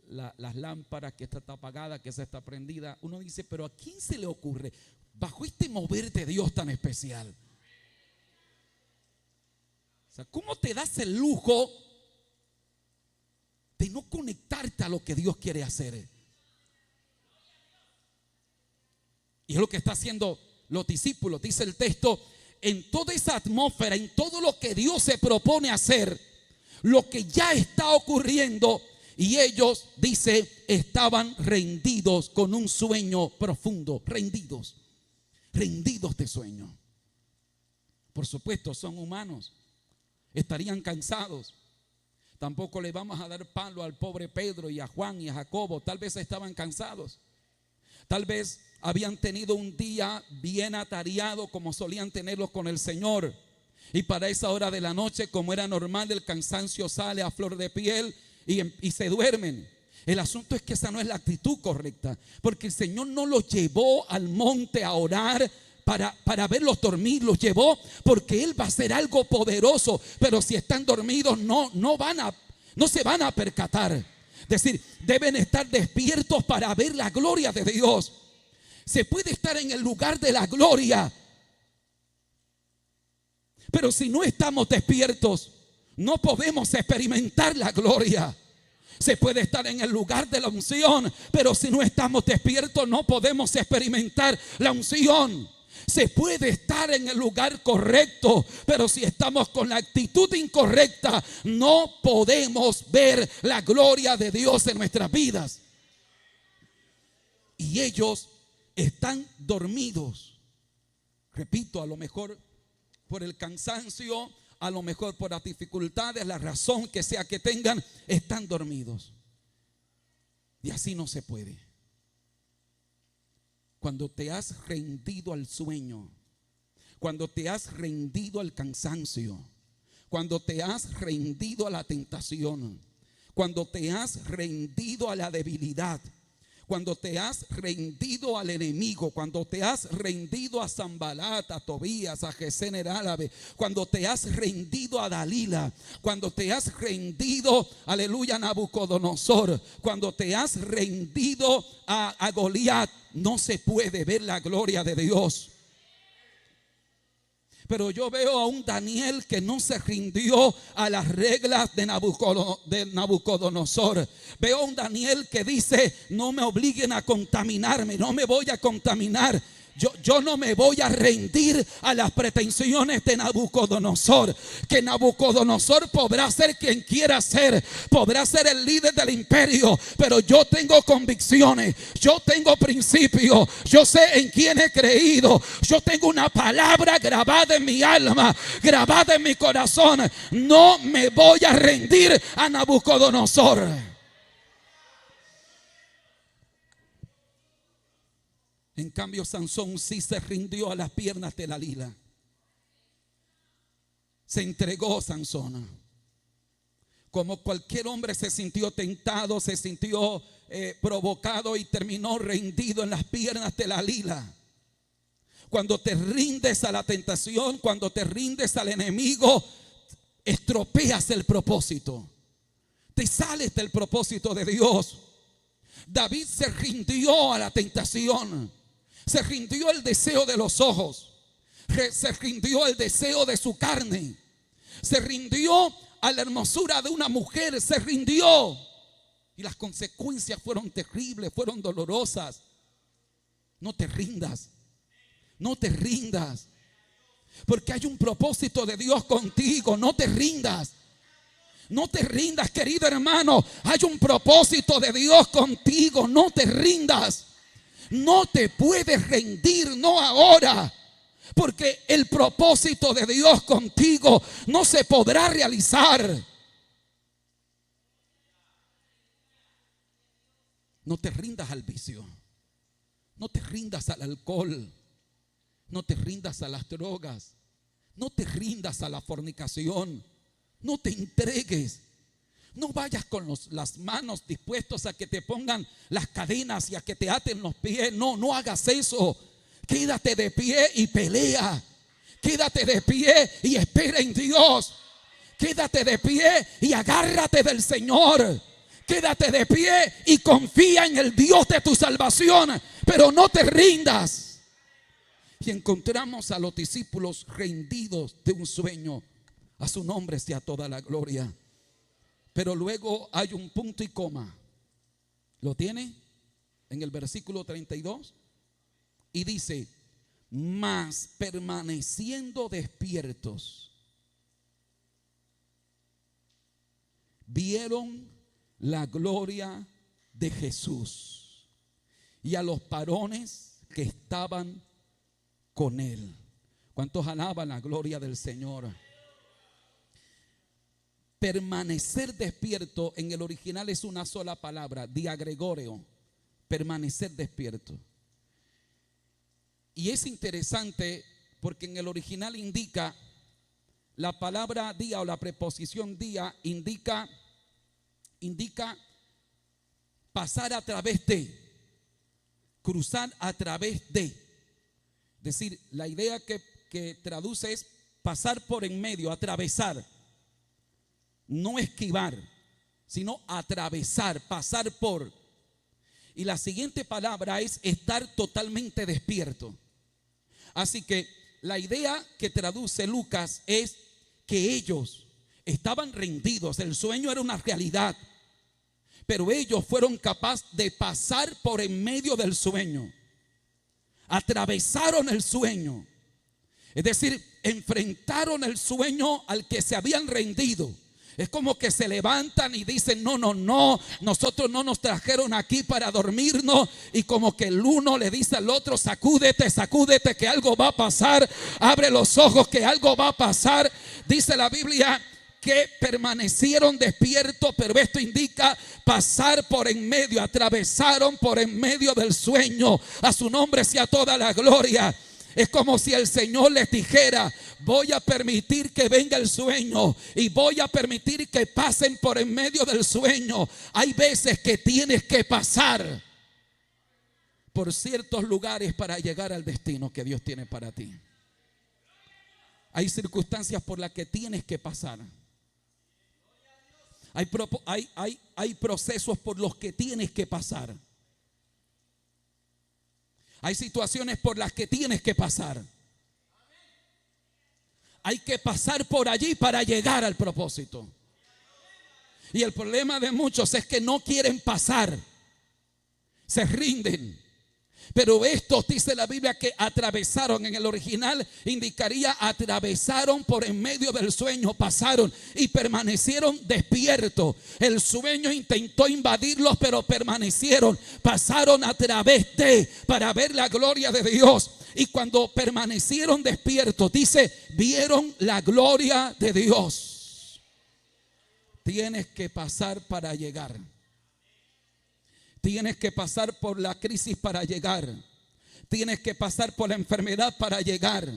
lámparas, que esta está apagada, que esa está prendida. Uno dice: pero ¿a quién se le ocurre bajo este mover de Dios tan especial? O sea, ¿cómo te das el lujo de no conectarte a lo que Dios quiere hacer? Y es lo que está haciendo los discípulos, dice el texto, en toda esa atmósfera, en todo lo que Dios se propone hacer, lo que ya está ocurriendo, y ellos, dice, estaban rendidos con un sueño profundo, rendidos de sueño. Por supuesto, son humanos, estarían cansados. Tampoco le vamos a dar palo al pobre Pedro y a Juan y a Jacobo. Tal vez estaban cansados. Tal vez habían tenido un día bien atareado como solían tenerlo con el Señor. Y para esa hora de la noche, como era normal, el cansancio sale a flor de piel y se duermen. El asunto es que esa no es la actitud correcta, porque el Señor no los llevó al monte a orar para verlos dormir. Los llevó porque Él va a hacer algo poderoso. Pero si están dormidos no se van a percatar. Es decir, deben estar despiertos para ver la gloria de Dios. Se puede estar en el lugar de la gloria, pero si no estamos despiertos, no podemos experimentar la gloria. Se puede estar en el lugar de la unción, pero si no estamos despiertos, no podemos experimentar la unción. Se puede estar en el lugar correcto, pero si estamos con la actitud incorrecta, no podemos ver la gloria de Dios en nuestras vidas. Y ellos están dormidos. Repito, a lo mejor por el cansancio, a lo mejor por las dificultades, la razón que sea que tengan, están dormidos. Y así no se puede. Cuando te has rendido al sueño, cuando te has rendido al cansancio, cuando te has rendido a la tentación, cuando te has rendido a la debilidad, cuando te has rendido al enemigo, cuando te has rendido a Sanbalat, a Tobías, a Gesén el árabe, cuando te has rendido a Dalila, cuando te has rendido, aleluya, a Nabucodonosor, cuando te has rendido a Goliat, no se puede ver la gloria de Dios. Pero yo veo a un Daniel que no se rindió a las reglas de Nabucodonosor. Veo a un Daniel que dice: no me obliguen a contaminarme, no me voy a contaminar. Yo no me voy a rendir a las pretensiones de Nabucodonosor. Que Nabucodonosor podrá ser quien quiera ser, podrá ser el líder del imperio, pero yo tengo convicciones, yo tengo principios, yo sé en quién he creído, yo tengo una palabra grabada en mi alma, grabada en mi corazón. No me voy a rendir a Nabucodonosor. En cambio, Sansón sí se rindió a las piernas de Dalila. Se entregó Sansón. Como cualquier hombre se sintió tentado, se sintió provocado y terminó rendido en las piernas de Dalila. Cuando te rindes a la tentación, cuando te rindes al enemigo, estropeas el propósito. Te sales del propósito de Dios. David se rindió a la tentación. Se rindió al deseo de los ojos. Se rindió al deseo de su carne. Se rindió a la hermosura de una mujer. Se rindió. Y las consecuencias fueron terribles, fueron dolorosas. No te rindas. No te rindas. Porque hay un propósito de Dios contigo. No te rindas. No te rindas, querido hermano. Hay un propósito de Dios contigo. No te rindas. No te puedes rendir, no ahora. Porque el propósito de Dios contigo no se podrá realizar. No te rindas al vicio. No te rindas al alcohol. No te rindas a las drogas. No te rindas a la fornicación. No te entregues. No vayas con las manos dispuestos a que te pongan las cadenas y a que te aten los pies. No hagas eso. Quédate de pie y pelea. Quédate de pie y espera en Dios. Quédate de pie y agárrate del Señor. Quédate de pie y confía en el Dios de tu salvación. Pero no te rindas. Y encontramos a los discípulos rendidos de un sueño. A su nombre sea toda la gloria. Pero luego hay un punto y coma. ¿Lo tiene? En el versículo 32. Y dice: mas permaneciendo despiertos, vieron la gloria de Jesús y a los varones que estaban con él. ¿Cuántos alaban la gloria del Señor? Permanecer despierto en el original es una sola palabra, diagregoreo, permanecer despierto. Y es interesante porque en el original indica, la palabra día o la preposición día indica pasar a través de, cruzar a través de. Es decir, la idea que traduce es pasar por en medio, atravesar. No esquivar, sino atravesar, pasar por. Y la siguiente palabra es estar totalmente despierto. Así que la idea que traduce Lucas es que ellos estaban rendidos. El sueño era una realidad, pero ellos fueron capaces de pasar por en medio del sueño. Atravesaron el sueño. Es decir, enfrentaron el sueño al que se habían rendido. Es como que se levantan y dicen: no, nosotros no nos trajeron aquí para dormirnos. Y como que el uno le dice al otro: sacúdete, que algo va a pasar. Abre los ojos, que algo va a pasar. Dice la Biblia que permanecieron despiertos, pero esto indica pasar por en medio. Atravesaron por en medio del sueño. A su nombre sea toda la gloria. Es como si el Señor les dijera: voy a permitir que venga el sueño y voy a permitir que pasen por en medio del sueño. Hay veces que tienes que pasar por ciertos lugares para llegar al destino que Dios tiene para ti. Hay circunstancias por las que tienes que pasar. Hay procesos por los que tienes que pasar. Hay situaciones por las que tienes que pasar. Hay que pasar por allí para llegar al propósito. Y el problema de muchos es que no quieren pasar. Se rinden. Pero estos, dice la Biblia, que atravesaron. En el original indicaría atravesaron por en medio del sueño, pasaron y permanecieron despiertos. El sueño intentó invadirlos, pero permanecieron, pasaron a través de, para ver la gloria de Dios. Y cuando permanecieron despiertos, dice, vieron la gloria de Dios. Tienes que pasar para llegar. Tienes que pasar por la crisis para llegar. Tienes que pasar por la enfermedad para llegar.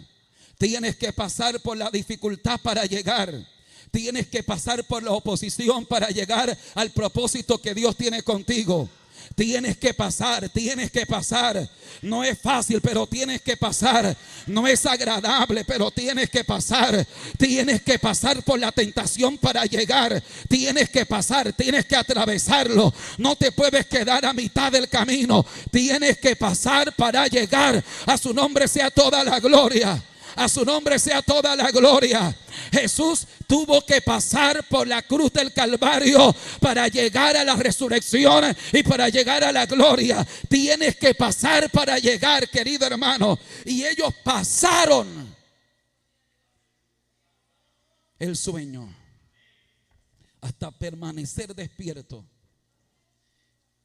Tienes que pasar por la dificultad para llegar. Tienes que pasar por la oposición para llegar al propósito que Dios tiene contigo. Tienes que pasar, tienes que pasar. No es fácil, pero tienes que pasar. No es agradable, pero tienes que pasar. Tienes que pasar por la tentación para llegar. Tienes que pasar, tienes que atravesarlo. No te puedes quedar a mitad del camino. Tienes que pasar para llegar. A su nombre sea toda la gloria. A su nombre sea toda la gloria. Jesús tuvo que pasar por la cruz del Calvario para llegar a la resurrección y para llegar a la gloria. Tienes que pasar para llegar, querido hermano. Y ellos pasaron el sueño hasta permanecer despierto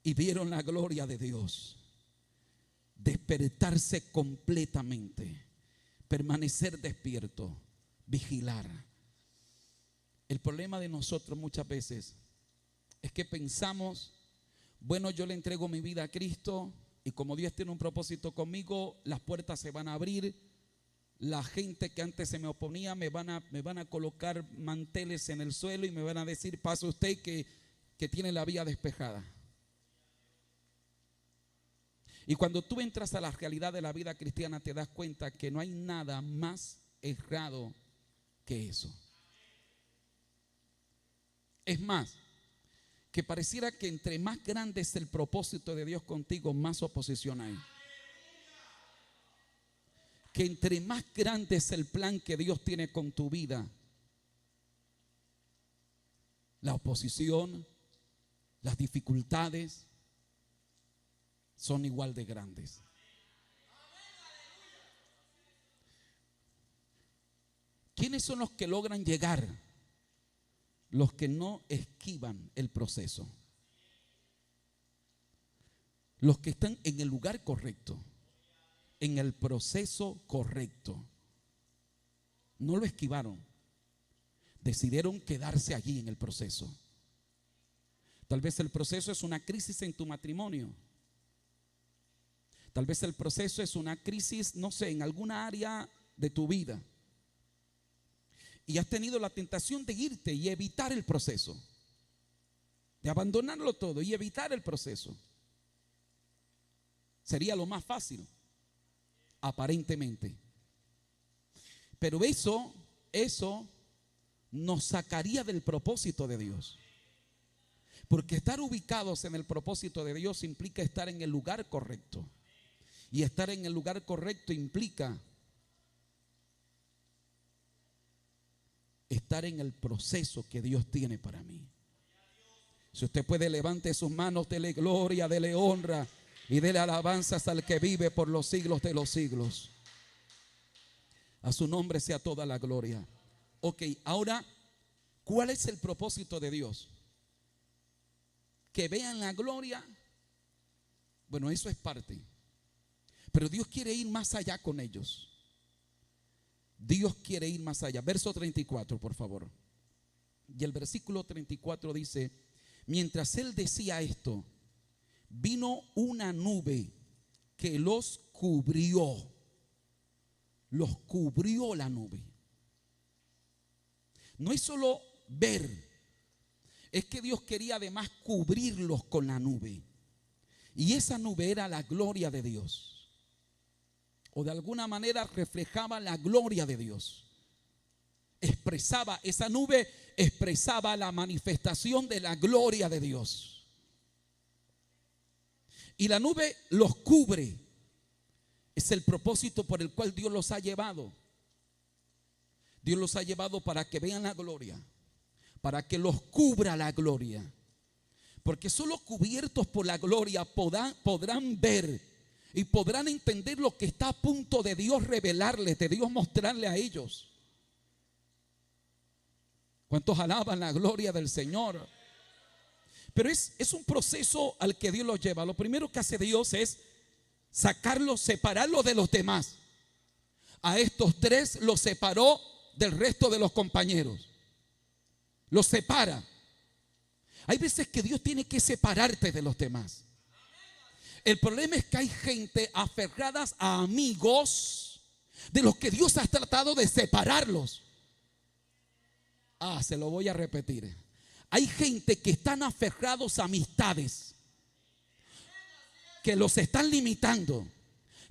y vieron la gloria de Dios. Despertarse completamente. Permanecer despierto, vigilar. El problema de nosotros muchas veces es que pensamos: bueno, yo le entrego mi vida a Cristo y como Dios tiene un propósito conmigo, las puertas se van a abrir. La gente que antes se me oponía me van a colocar manteles en el suelo y me van a decir: pase usted que tiene la vía despejada. Y cuando tú entras a la realidad de la vida cristiana, te das cuenta que no hay nada más errado que eso. Es más, que pareciera que entre más grande es el propósito de Dios contigo, más oposición hay. Que entre más grande es el plan que Dios tiene con tu vida, la oposición, las dificultades son igual de grandes. ¿Quiénes son los que logran llegar? Los que no esquivan el proceso. Los que están en el lugar correcto, en el proceso correcto. No lo esquivaron. Decidieron quedarse allí en el proceso. Tal vez el proceso es una crisis en tu matrimonio. Tal vez el proceso es una crisis, no sé, en alguna área de tu vida. Y has tenido la tentación de irte y evitar el proceso. De abandonarlo todo y evitar el proceso. Sería lo más fácil, aparentemente. Pero eso nos sacaría del propósito de Dios. Porque estar ubicados en el propósito de Dios implica estar en el lugar correcto. Y estar en el lugar correcto implica estar en el proceso que Dios tiene para mí. Si usted puede, levante sus manos, dele gloria, dele honra y dele alabanzas al que vive por los siglos de los siglos. A su nombre sea toda la gloria. Ok, ahora, ¿cuál es el propósito de Dios? Que vean la gloria. Bueno, eso es parte. Pero Dios quiere ir más allá con ellos. Dios quiere ir más allá. Verso 34, por favor. Y el versículo 34 dice: mientras él decía esto, vino una nube que los cubrió. Los cubrió la nube. No es solo ver, es que Dios quería además cubrirlos con la nube. Y esa nube era la gloria de Dios. O de alguna manera reflejaba la gloria de Dios. Esa nube expresaba la manifestación de la gloria de Dios. Y la nube los cubre. Es el propósito por el cual Dios los ha llevado. Dios los ha llevado para que vean la gloria, para que los cubra la gloria. Porque solo cubiertos por la gloria podrán ver y podrán entender lo que está a punto de Dios revelarles, de Dios mostrarle a ellos. ¿Cuántos alaban la gloria del Señor? Pero es un proceso al que Dios los lleva. Lo primero que hace Dios es sacarlos, separarlos de los demás. A estos tres los separó del resto de los compañeros. Los separa. Hay veces que Dios tiene que separarte de los demás. El problema es que hay gente aferradas a amigos de los que Dios ha tratado de separarlos. Se lo voy a repetir. Hay gente que están aferrados a amistades que los están limitando,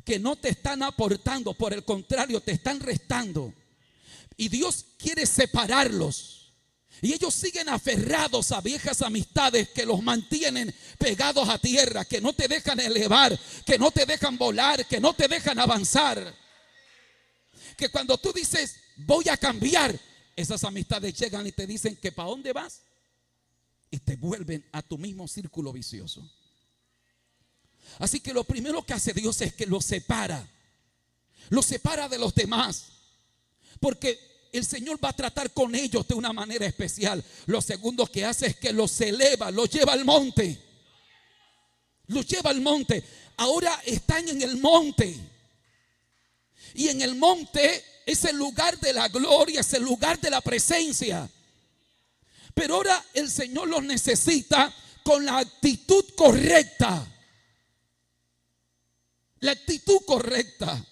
que no te están aportando, por el contrario, te están restando. Y Dios quiere separarlos. Y ellos siguen aferrados a viejas amistades que los mantienen pegados a tierra, que no te dejan elevar, que no te dejan volar, que no te dejan avanzar. Que cuando tú dices, voy a cambiar, esas amistades llegan y te dicen que ¿para dónde vas? Y te vuelven a tu mismo círculo vicioso. Así que lo primero que hace Dios es que los separa. Los separa de los demás. Porque el Señor va a tratar con ellos de una manera especial. Lo segundo que hace es que los eleva, los lleva al monte. Los lleva al monte. Ahora están en el monte. Y en el monte es el lugar de la gloria, es el lugar de la presencia. Pero ahora el Señor los necesita con la actitud correcta. La actitud correcta.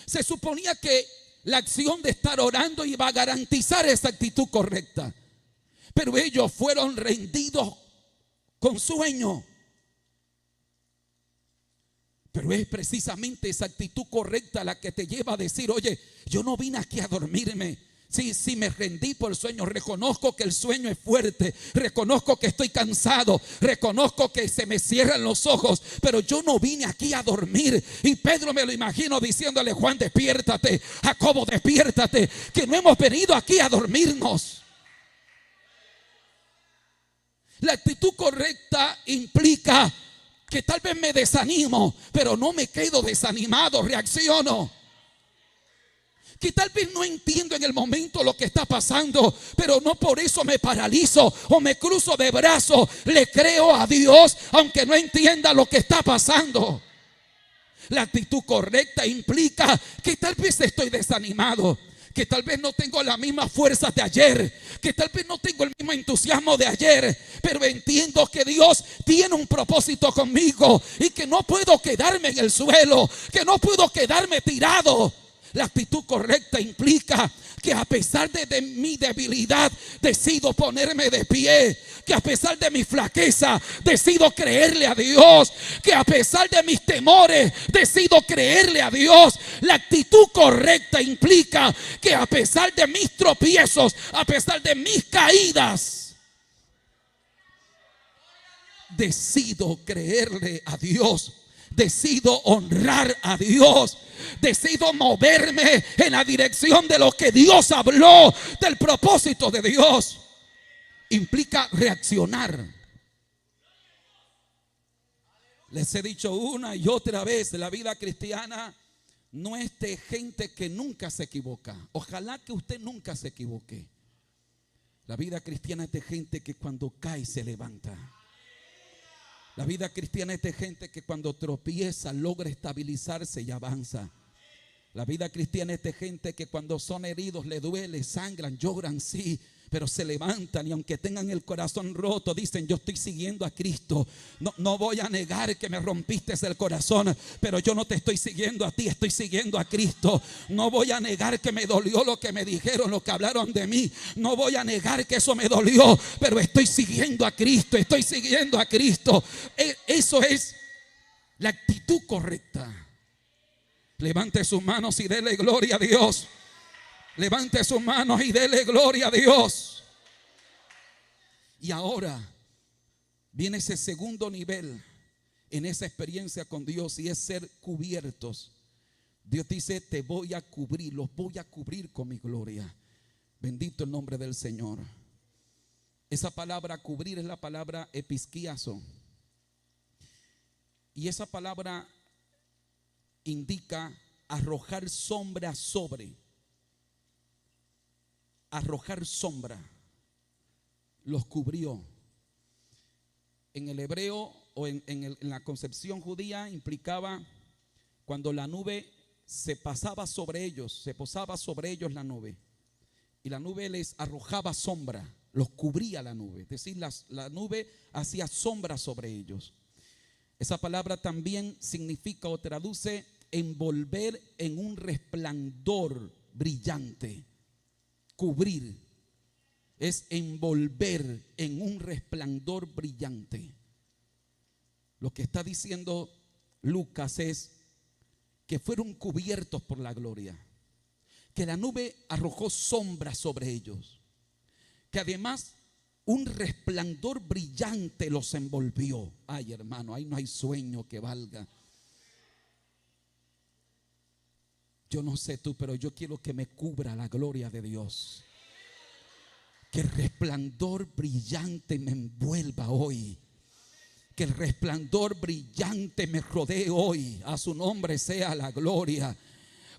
Se suponía que la acción de estar orando iba a garantizar esa actitud correcta. Pero ellos fueron rendidos con sueño. Pero es precisamente esa actitud correcta la que te lleva a decir: oye, yo no vine aquí a dormirme. Sí, me rendí por el sueño. Reconozco que el sueño es fuerte. Reconozco que estoy cansado. Reconozco que se me cierran los ojos. Pero yo no vine aquí a dormir. Y Pedro me lo imagino diciéndole: Juan, despiértate. Jacobo, despiértate. Que no hemos venido aquí a dormirnos. La actitud correcta implica que tal vez me desanimo, pero no me quedo desanimado, reacciono. Que tal vez no entiendo en el momento lo que está pasando, pero no por eso me paralizo o me cruzo de brazos. Le creo a Dios aunque no entienda lo que está pasando. La actitud correcta implica que tal vez estoy desanimado, que tal vez no tengo la misma fuerza de ayer, que tal vez no tengo el mismo entusiasmo de ayer, pero entiendo que Dios tiene un propósito conmigo y que no puedo quedarme en el suelo, que no puedo quedarme tirado. La actitud correcta implica que a pesar de mi debilidad decido ponerme de pie, que a pesar de mi flaqueza decido creerle a Dios, que a pesar de mis temores decido creerle a Dios. La actitud correcta implica que a pesar de mis tropiezos, a pesar de mis caídas, decido creerle a Dios. Decido honrar a Dios. Decido moverme en la dirección de lo que Dios habló, del propósito de Dios. Implica reaccionar. Les he dicho una y otra vez, la vida cristiana no es de gente que nunca se equivoca. Ojalá que usted nunca se equivoque. La vida cristiana es de gente que cuando cae se levanta. La vida cristiana es de gente que cuando tropieza logra estabilizarse y avanza. La vida cristiana es de gente que cuando son heridos le duele, sangran, lloran, sí, pero se levantan y aunque tengan el corazón roto dicen: yo estoy siguiendo a Cristo. No voy a negar que me rompiste el corazón, pero yo no te estoy siguiendo a ti, estoy siguiendo a Cristo. No voy a negar que me dolió lo que me dijeron, lo que hablaron de mí. No voy a negar que eso me dolió, pero estoy siguiendo a Cristo, estoy siguiendo a Cristo. Eso es la actitud correcta. Levante sus manos y dele gloria a Dios. Levante sus manos y dele gloria a Dios. Y ahora viene ese segundo nivel en esa experiencia con Dios, y es ser cubiertos. Dios dice: te voy a cubrir, los voy a cubrir con mi gloria. Bendito el nombre del Señor. Esa palabra cubrir es la palabra episkiazo. Y esa palabra indica arrojar sombra sobre. Arrojar sombra. Los cubrió. En el hebreo o en la concepción judía implicaba cuando la nube se pasaba sobre ellos, se posaba sobre ellos la nube, y la nube les arrojaba sombra, los cubría la nube. Es decir, la nube hacía sombra sobre ellos. Esa palabra también significa o traduce envolver en un resplandor brillante. Cubrir es envolver en un resplandor brillante. Lo que está diciendo Lucas es que fueron cubiertos por la gloria, que la nube arrojó sombra sobre ellos, que además un resplandor brillante los envolvió. Ay, hermano, ahí no hay sueño que valga. Yo no sé tú, pero yo quiero que me cubra la gloria de Dios. Que el resplandor brillante me envuelva hoy. Que el resplandor brillante me rodee hoy. A su nombre sea la gloria.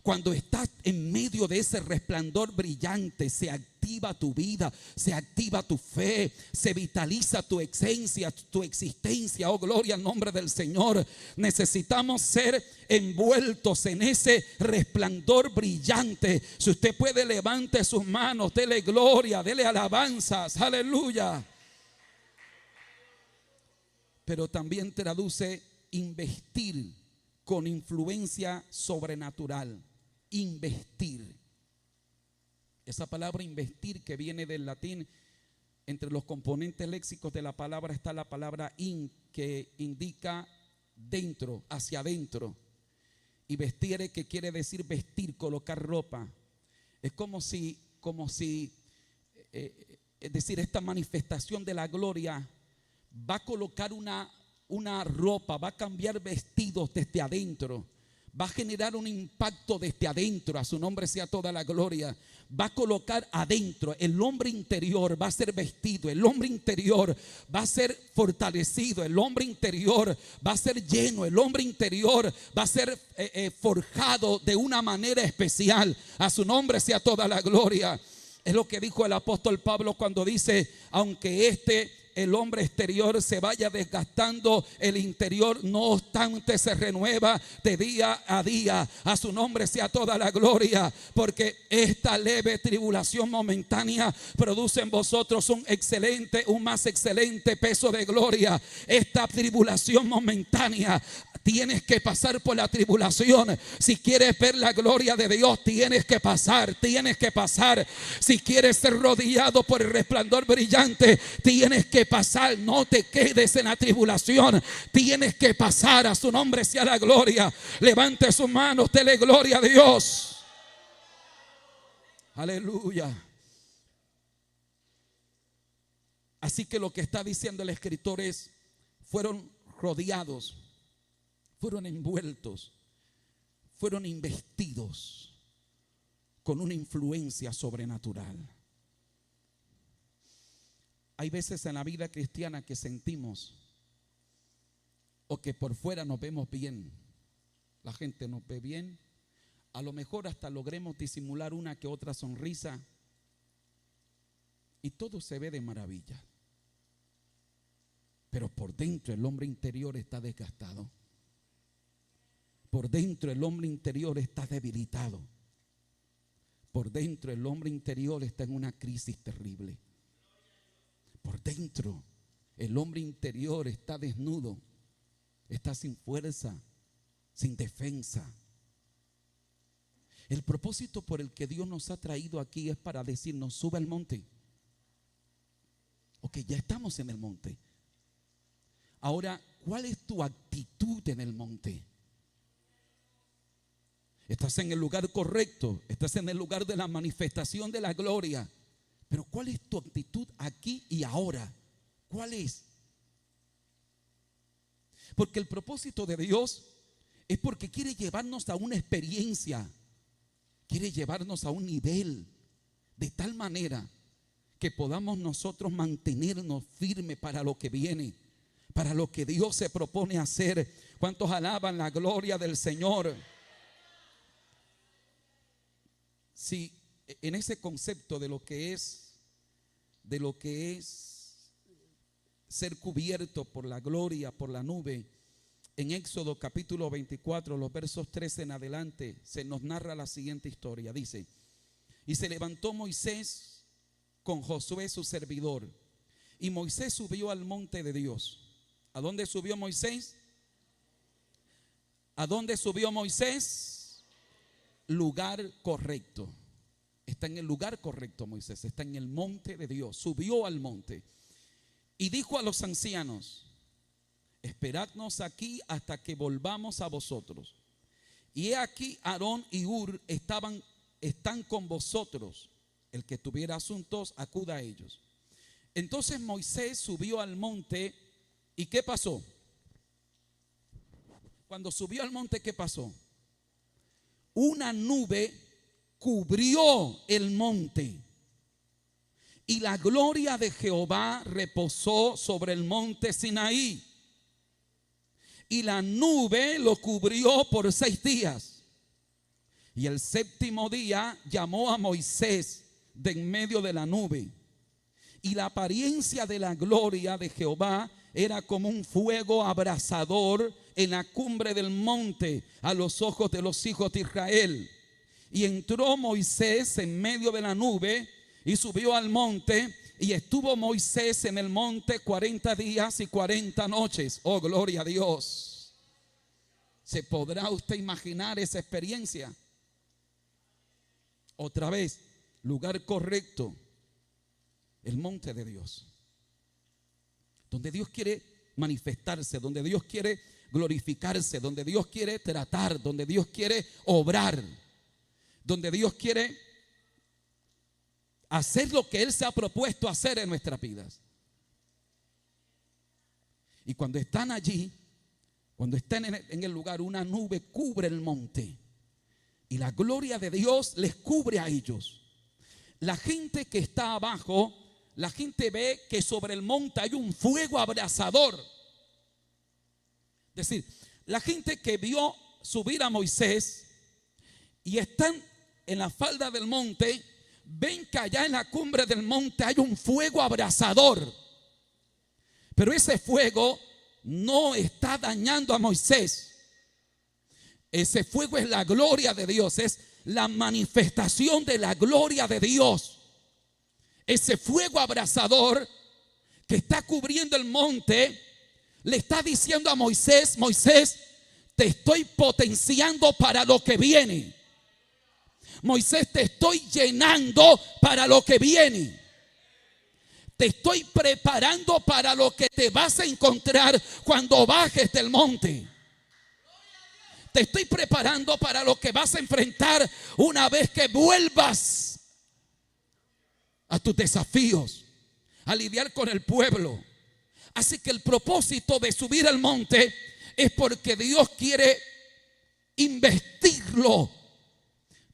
Cuando estás en medio de ese resplandor brillante, se activa tu vida, se activa tu fe, se vitaliza tu esencia, tu existencia. Oh, gloria al nombre del Señor. Necesitamos ser envueltos en ese resplandor brillante. Si usted puede, levante sus manos, dele gloria, dele alabanzas, aleluya. Pero también traduce investir con influencia sobrenatural. Investir. Esa palabra investir, que viene del latín, entre los componentes léxicos de la palabra está la palabra in, que indica dentro, hacia adentro. Y vestire, que quiere decir vestir, colocar ropa. Es como si es decir, esta manifestación de la gloria va a colocar una ropa, va a cambiar vestidos desde adentro, va a generar un impacto desde adentro. A su nombre sea toda la gloria. Va a colocar adentro, el hombre interior va a ser vestido, el hombre interior va a ser fortalecido, el hombre interior va a ser lleno, el hombre interior va a ser forjado de una manera especial. A su nombre sea toda la gloria. Es lo que dijo el apóstol Pablo cuando dice: aunque el hombre exterior se vaya desgastando, el interior no obstante se renueva de día a día. A su nombre sea toda la gloria, porque esta leve tribulación momentánea produce en vosotros un más excelente peso de gloria. Esta tribulación momentánea, tienes que pasar por la tribulación. Si quieres ver la gloria de Dios, tienes que pasar. Si quieres ser rodeado por el resplandor brillante, tienes que pasar. No te quedes en la tribulación, tienes que pasar. A su nombre sea la gloria. Levante sus manos, dele gloria a Dios. Aleluya. Así que lo que está diciendo el escritor es: fueron rodeados, fueron envueltos, fueron investidos con una influencia sobrenatural. Hay veces en la vida cristiana que sentimos, o que por fuera nos vemos bien, la gente nos ve bien, a lo mejor hasta logremos disimular una que otra sonrisa y todo se ve de maravilla, pero por dentro el hombre interior está desgastado. Por dentro el hombre interior está debilitado. Por dentro el hombre interior está en una crisis terrible. Por dentro el hombre interior está desnudo, está sin fuerza, sin defensa. El propósito por el que Dios nos ha traído aquí es para decirnos: sube al monte. Ok, ya estamos en el monte. Ahora, ¿cuál es tu actitud en el monte? Estás en el lugar correcto, estás en el lugar de la manifestación de la gloria. Pero ¿cuál es tu actitud aquí y ahora? ¿Cuál es? Porque el propósito de Dios es porque quiere llevarnos a una experiencia, quiere llevarnos a un nivel de tal manera que podamos nosotros mantenernos firmes para lo que viene, para lo que Dios se propone hacer. ¿Cuántos alaban la gloria del Señor? Sí, en ese concepto de lo que es ser cubierto por la gloria, por la nube, en Éxodo capítulo 24, los versos 13 en adelante, se nos narra la siguiente historia. Dice: y se levantó Moisés con Josué su servidor, y Moisés subió al monte de Dios. ¿A dónde subió Moisés? ¿A dónde subió Moisés? Lugar correcto. Está en el lugar correcto Moisés, está en el monte de Dios. Subió al monte y dijo a los ancianos: esperadnos aquí hasta que volvamos a vosotros. Y he aquí Aarón y Hur están con vosotros. El que tuviera asuntos, acuda a ellos. Entonces Moisés subió al monte. ¿Y qué pasó? Cuando subió al monte, ¿qué pasó? Una nube cubrió el monte y la gloria de Jehová reposó sobre el monte Sinaí. Y la nube lo cubrió por 6 días. Y el 7º día llamó a Moisés de en medio de la nube. Y la apariencia de la gloria de Jehová era como un fuego abrasador en la cumbre del monte a los ojos de los hijos de Israel. Y entró Moisés en medio de la nube y subió al monte. Y estuvo Moisés en el monte 40 días y 40 noches. Oh, gloria a Dios. ¿Se podrá usted imaginar esa experiencia? Otra vez, lugar correcto, el monte de Dios, donde Dios quiere manifestarse, donde Dios quiere glorificarse, donde Dios quiere tratar, donde Dios quiere obrar, donde Dios quiere hacer lo que Él se ha propuesto hacer en nuestras vidas. Y cuando están allí, Cuando están en el lugar, una nube cubre el monte y la gloria de Dios les cubre a ellos. La gente que está abajo, la gente ve que sobre el monte hay un fuego abrasador. Es decir, la gente que vio subir a Moisés y están en la falda del monte, ven que allá en la cumbre del monte hay un fuego abrasador. Pero ese fuego no está dañando a Moisés. Ese fuego es la gloria de Dios, es la manifestación de la gloria de Dios. Ese fuego abrasador que está cubriendo el monte le está diciendo a Moisés: Moisés, te estoy potenciando para lo que viene. Moisés, te estoy llenando para lo que viene. Te estoy preparando para lo que te vas a encontrar cuando bajes del monte. Te estoy preparando para lo que vas a enfrentar una vez que vuelvas a tus desafíos, a lidiar con el pueblo. Así que el propósito de subir al monte es porque Dios quiere investirlo.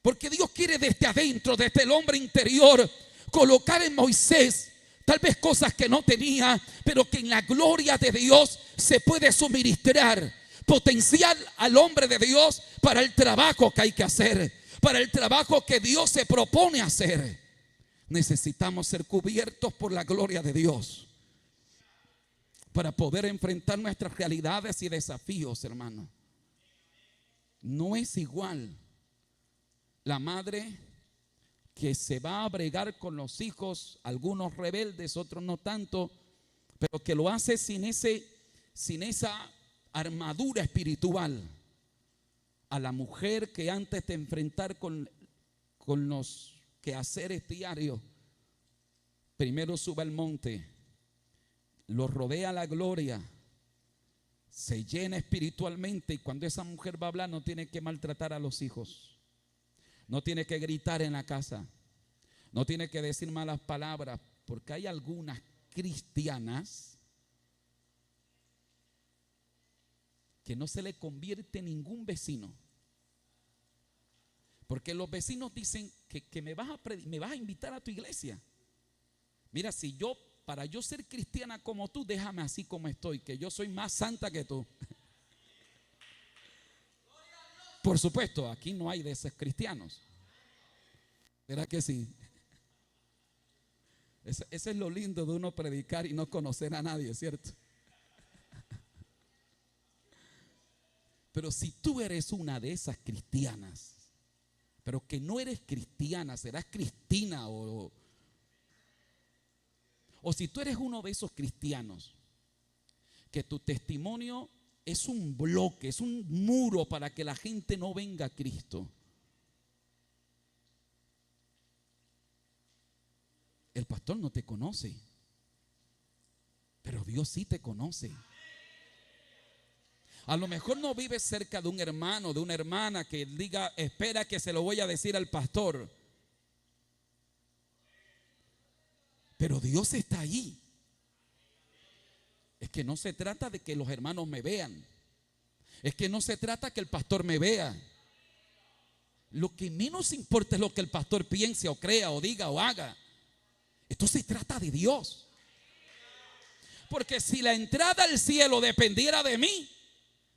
Porque Dios quiere desde adentro, desde el hombre interior, colocar en Moisés tal vez cosas que no tenía, pero que en la gloria de Dios se puede suministrar. Potenciar al hombre de Dios para el trabajo que hay que hacer, para el trabajo que Dios se propone hacer. Necesitamos ser cubiertos por la gloria de Dios para poder enfrentar nuestras realidades y desafíos, hermano. No es igual la madre que se va a bregar con los hijos, algunos rebeldes, otros no tanto, pero que lo hace sin esa armadura espiritual, a la mujer que antes de enfrentar con los quehaceres diarios, primero sube al monte, lo rodea la gloria, se llena espiritualmente, y cuando esa mujer va a hablar no tiene que maltratar a los hijos. No tiene que gritar en la casa. No tiene que decir malas palabras. Porque hay algunas cristianas que no se le convierte ningún vecino. Porque los vecinos dicen que me vas a invitar a tu iglesia. Mira, para yo ser cristiana como tú, déjame así como estoy, que yo soy más santa que tú. Por supuesto, aquí no hay de esos cristianos. ¿Verdad que sí? Ese es lo lindo de uno predicar y no conocer a nadie, ¿cierto? Pero si tú eres una de esas cristianas, pero que no eres cristiana, serás cristina, o si tú eres uno de esos cristianos que tu testimonio es un bloque, es un muro para que la gente no venga a Cristo, el pastor no te conoce, pero Dios sí te conoce. A lo mejor no vives cerca de un hermano, de una hermana que diga: espera que se lo voy a decir al pastor. Pero Dios está ahí. Es que no se trata de que los hermanos me vean. Es que no se trata que el pastor me vea. Lo que menos importa es lo que el pastor piense o crea o diga o haga. Esto se trata de Dios. Porque si la entrada al cielo dependiera de mí,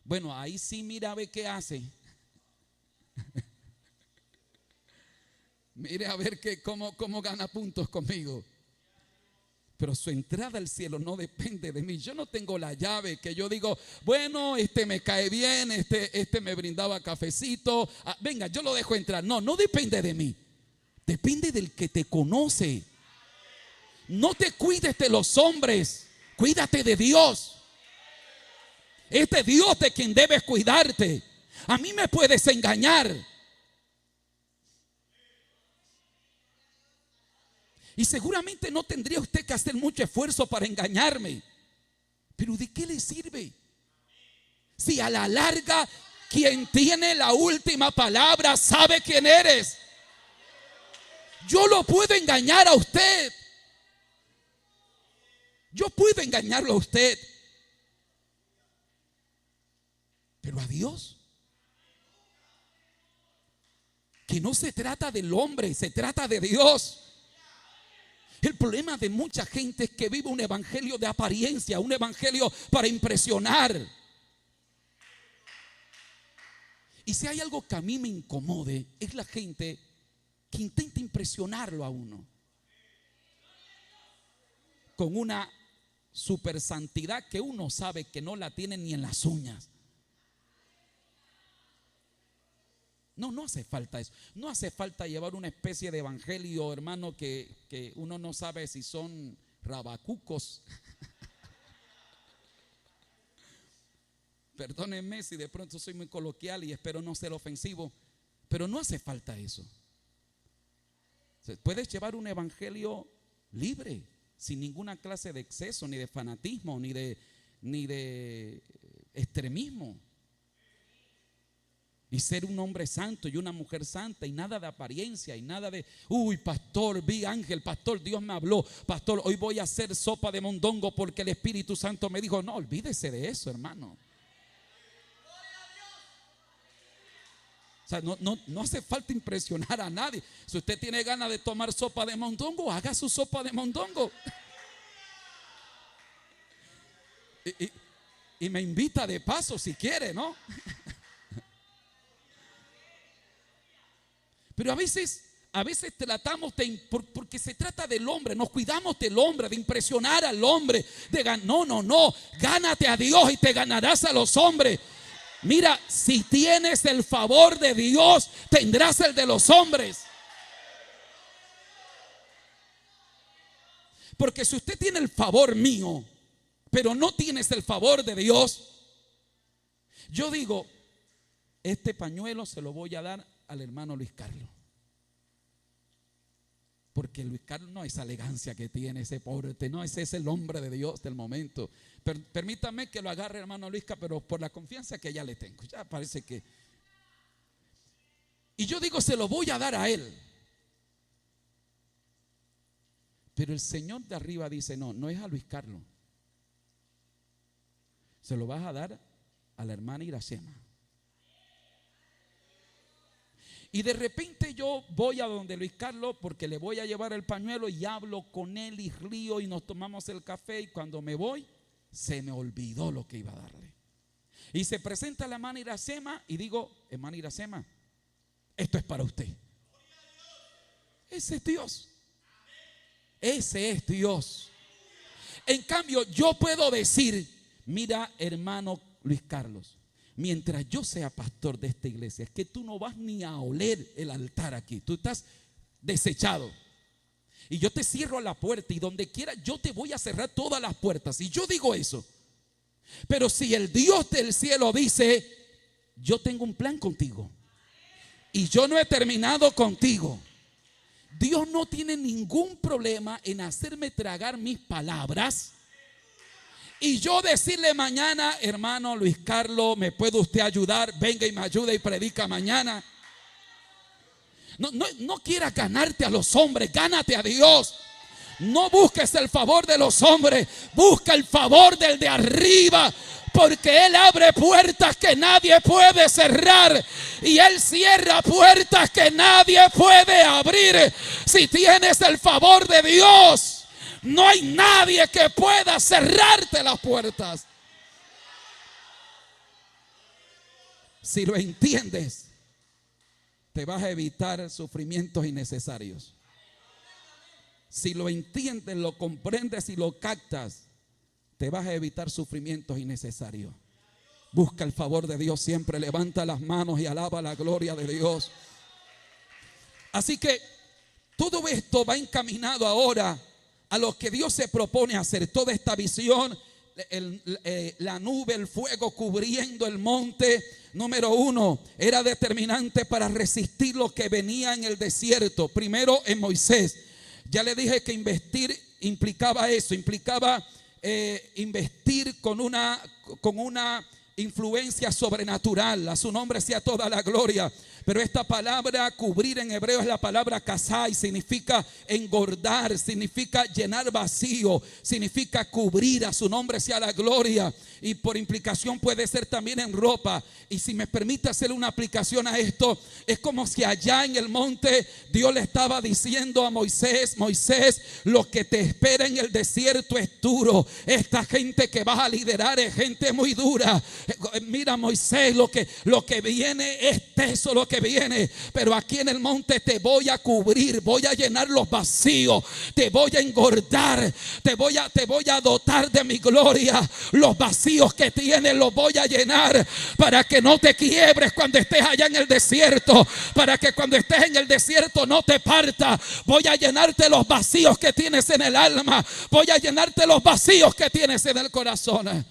bueno, ahí sí mira a ver qué hace. Mire a ver cómo gana puntos conmigo. Pero su entrada al cielo no depende de mí. Yo no tengo la llave que yo digo: bueno, me cae bien, este me brindaba cafecito, venga, yo lo dejo entrar. No depende de mí. Depende del que te conoce. No te cuides de los hombres, cuídate de Dios. Es de Dios de quien debes cuidarte. A mí me puedes engañar. Y seguramente no tendría usted que hacer mucho esfuerzo para engañarme. Pero ¿de qué le sirve? Si a la larga quien tiene la última palabra sabe quién eres. Yo lo puedo engañar a usted. Yo puedo engañarlo a usted. pero a Dios. Que no se trata del hombre, se trata de Dios. El problema de mucha gente es que vive un evangelio de apariencia, un evangelio para impresionar. Y si hay algo que a mí me incomode, es la gente que intenta impresionarlo a uno con una super santidad que uno sabe que no la tiene ni en las uñas. No hace falta eso. No hace falta llevar una especie de evangelio, hermano, que uno no sabe si son rabacucos. Perdónenme si de pronto soy muy coloquial y espero no ser ofensivo, pero no hace falta eso. Puedes llevar un evangelio libre, sin ninguna clase de exceso, ni de fanatismo, ni de extremismo. Y ser un hombre santo y una mujer santa, y nada de apariencia, y nada de, uy, pastor, vi ángel, pastor, Dios me habló, pastor, hoy voy a hacer sopa de mondongo porque el Espíritu Santo me dijo. No, olvídese de eso, hermano. O sea, no hace falta impresionar a nadie. Si usted tiene ganas de tomar sopa de mondongo, haga su sopa de mondongo. Y me invita de paso si quiere, ¿no? Pero a veces tratamos porque se trata del hombre, nos cuidamos del hombre, de impresionar al hombre, no, gánate a Dios y te ganarás a los hombres. Mira, si tienes el favor de Dios, tendrás el de los hombres. Porque si usted tiene el favor mío, pero no tienes el favor de Dios, yo digo, este pañuelo se lo voy a dar al hermano Luis Carlos. Porque Luis Carlos no es esa elegancia que tiene ese pobre, no, ese es el hombre de Dios del momento. Permítame que lo agarre, hermano Luis, pero por la confianza que ya le tengo, ya parece que. Y yo digo, se lo voy a dar a él. Pero el Señor de arriba dice, no es a Luis Carlos. Se lo vas a dar a la hermana Iracema. Y de repente yo voy a donde Luis Carlos porque le voy a llevar el pañuelo y hablo con él y río y nos tomamos el café, y cuando me voy se me olvidó lo que iba a darle. Y se presenta la hermana Iracema y digo, hermana Iracema, esto es para usted. Ese es Dios. Ese es Dios. En cambio yo puedo decir, mira, hermano Luis Carlos, mientras yo sea pastor de esta iglesia, es que tú no vas ni a oler el altar aquí. Tú estás desechado. Y yo te cierro la puerta, y donde quiera yo te voy a cerrar todas las puertas. Y yo digo eso. Pero si el Dios del cielo dice, yo tengo un plan contigo y yo no he terminado contigo, Dios no tiene ningún problema en hacerme tragar mis palabras. Y yo decirle mañana, hermano Luis Carlos, ¿me puede usted ayudar? Venga y me ayuda y predica mañana. No quieras ganarte a los hombres, gánate a Dios. No busques el favor de los hombres, busca el favor del de arriba. Porque Él abre puertas que nadie puede cerrar, y Él cierra puertas que nadie puede abrir. Si tienes el favor de Dios, no hay nadie que pueda cerrarte las puertas. Si lo entiendes, te vas a evitar sufrimientos innecesarios. Si lo entiendes, lo comprendes y lo captas, te vas a evitar sufrimientos innecesarios. Busca el favor de Dios siempre, levanta las manos y alaba la gloria de Dios. Así que todo esto va encaminado ahora a lo que Dios se propone hacer. Toda esta visión, la nube, el fuego cubriendo el monte, número uno, era determinante para resistir lo que venía en el desierto. Primero en Moisés. Ya le dije que investir implicaba eso, implicaba investir con una influencia sobrenatural. A su nombre sea toda la gloria. Pero esta palabra cubrir en hebreo es la palabra kasai, significa engordar, significa llenar vacío, significa cubrir. A su nombre sea la gloria. Y por implicación puede ser también en ropa. Y si me permite hacer una aplicación a esto, es como si allá en el monte Dios le estaba diciendo a Moisés: Moisés, lo que te espera en el desierto es duro. Esta gente que vas a liderar es gente muy dura. Mira, Moisés, lo que viene es teso lo que viene, pero aquí en el monte te voy a cubrir, voy a llenar los vacíos, te voy a engordar, te voy a dotar de mi gloria. Los vacíos que tienes los voy a llenar para que no te quiebres cuando estés allá en el desierto, para que cuando estés en el desierto no te parta. Voy a llenarte los vacíos que tienes en el alma, voy a llenarte los vacíos que tienes en el corazón.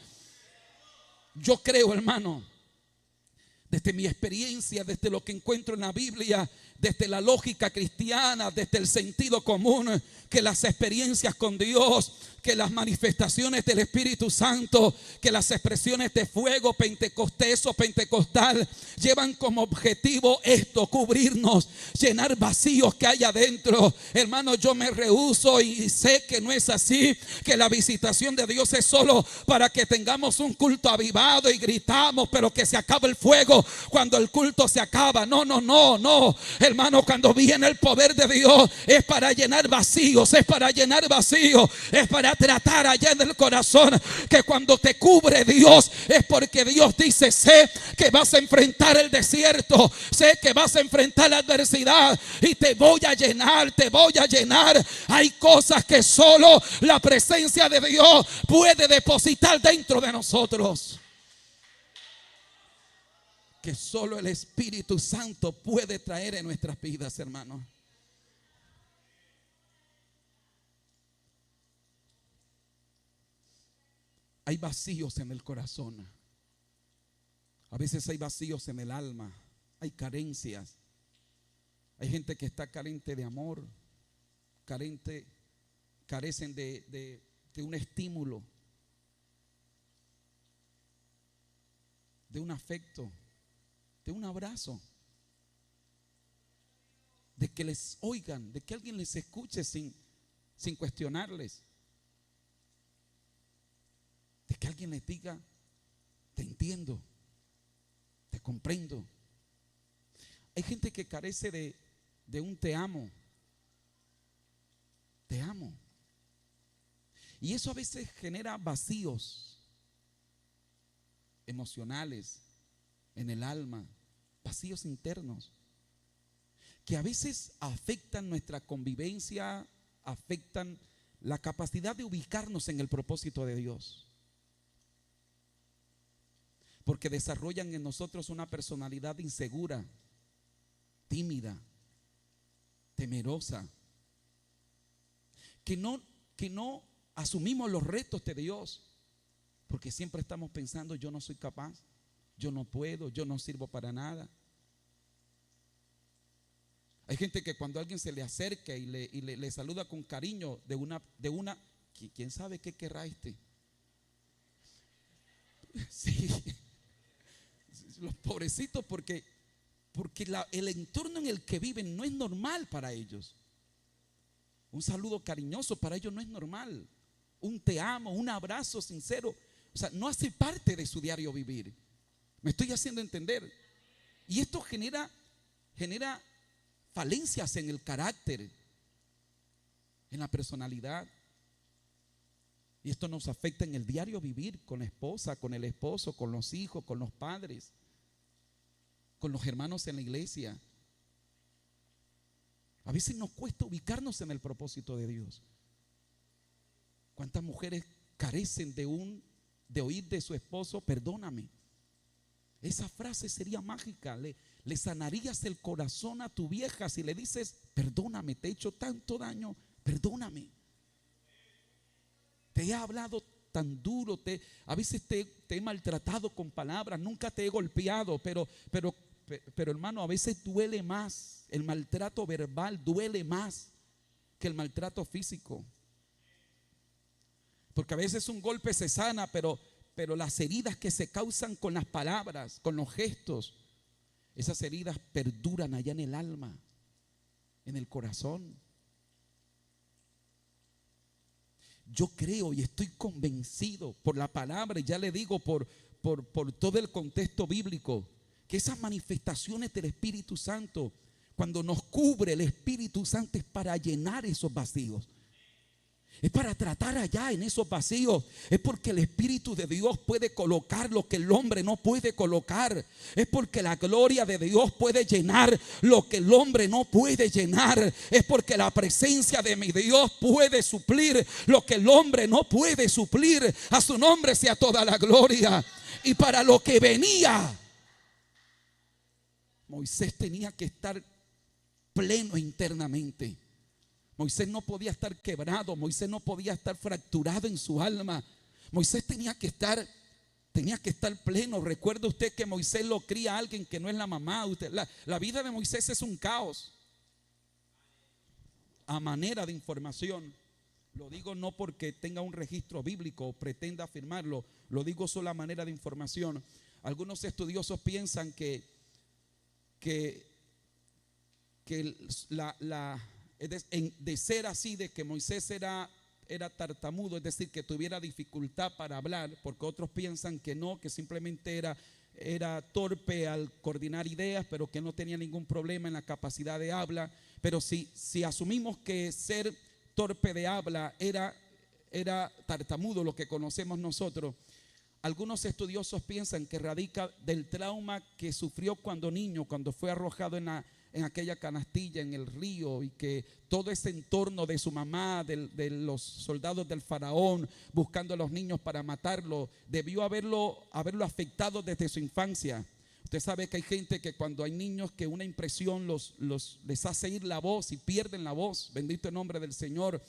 Yo creo, hermano, desde mi experiencia, desde lo que encuentro en la Biblia, desde la lógica cristiana, desde el sentido común, que las experiencias con Dios, que las manifestaciones del Espíritu Santo, que las expresiones de fuego pentecostés o pentecostal llevan como objetivo esto: cubrirnos, llenar vacíos que hay adentro. Hermano, yo me rehúso y sé que no es así, que la visitación de Dios es solo para que tengamos un culto avivado y gritamos, pero que se acaba el fuego cuando el culto se acaba. No. Hermano, cuando viene el poder de Dios es para llenar vacíos, es para llenar vacíos, es para tratar allá en el corazón. Que cuando te cubre Dios es porque Dios dice: sé que vas a enfrentar el desierto, sé que vas a enfrentar la adversidad y te voy a llenar, te voy a llenar. Hay cosas que solo la presencia de Dios puede depositar dentro de nosotros, que solo el Espíritu Santo puede traer en nuestras vidas, hermano. Hay vacíos en el corazón. A veces hay vacíos en el alma. Hay carencias. Hay gente que está carente de amor, carecen de un estímulo, de un afecto, de un abrazo, de que les oigan, de que alguien les escuche sin cuestionarles, de que alguien les diga: te entiendo, te comprendo. Hay gente que carece de un te amo, te amo. Y eso a veces genera vacíos emocionales en el alma, vacíos internos, que a veces afectan nuestra convivencia, afectan la capacidad de ubicarnos en el propósito de Dios, porque desarrollan en nosotros una personalidad insegura, tímida, temerosa, que no asumimos los retos de Dios, porque siempre estamos pensando: yo no soy capaz, yo no puedo, yo no sirvo para nada. Hay gente que cuando alguien se le acerca y le saluda con cariño, de una, ¿quién sabe qué querrá este? Sí, los pobrecitos, porque el entorno en el que viven no es normal para ellos. Un saludo cariñoso para ellos no es normal. Un te amo, un abrazo sincero, o sea, no hace parte de su diario vivir. Me estoy haciendo entender. Y esto genera falencias en el carácter, en la personalidad. Y esto nos afecta en el diario vivir, con la esposa, con el esposo, con los hijos, con los padres, con los hermanos en la iglesia. A veces nos cuesta ubicarnos en el propósito de Dios. ¿Cuántas mujeres carecen de oír de su esposo: perdóname? Esa frase sería mágica. Le sanarías el corazón a tu vieja si le dices: perdóname, te he hecho tanto daño, perdóname. Te he hablado tan duro, a veces te he maltratado con palabras, nunca te he golpeado, pero hermano, a veces duele más. El maltrato verbal duele más que el maltrato físico, porque a veces un golpe se sana, pero las heridas que se causan con las palabras, con los gestos, Esas heridas perduran allá en el alma, en el corazón. Yo creo y estoy convencido por la palabra, y ya le digo por todo el contexto bíblico, que esas manifestaciones del Espíritu Santo, cuando nos cubre el Espíritu Santo, es para llenar esos vacíos. Es para tratar allá en esos vacíos. Es porque el Espíritu de Dios puede colocar lo que el hombre no puede colocar. Es porque la gloria de Dios puede llenar lo que el hombre no puede llenar. Es porque la presencia de mi Dios puede suplir lo que el hombre no puede suplir. A su nombre sea toda la gloria. Y para lo que venía, Moisés tenía que estar pleno internamente. Moisés no podía estar quebrado, Moisés no podía estar fracturado en su alma. Moisés tenía que estar pleno. Recuerde usted que Moisés lo cría a alguien que no es la mamá. La vida de Moisés es un caos. A manera de información, lo digo no porque tenga un registro bíblico o pretenda afirmarlo, lo digo solo a manera de información. Algunos estudiosos piensan que de ser así, de que Moisés era tartamudo, es decir, que tuviera dificultad para hablar, porque otros piensan que no, que simplemente era torpe al coordinar ideas, pero que no tenía ningún problema en la capacidad de habla. Pero si asumimos que ser torpe de habla era tartamudo, lo que conocemos nosotros, algunos estudiosos piensan que radica del trauma que sufrió cuando niño, cuando fue arrojado en aquella canastilla en el río, y que todo ese entorno de su mamá, de los soldados del faraón buscando a los niños para matarlo, debió haberlo afectado desde su infancia. Usted sabe que hay gente que cuando hay niños que una impresión les hace ir la voz y pierden la voz. Bendito el nombre del Señor.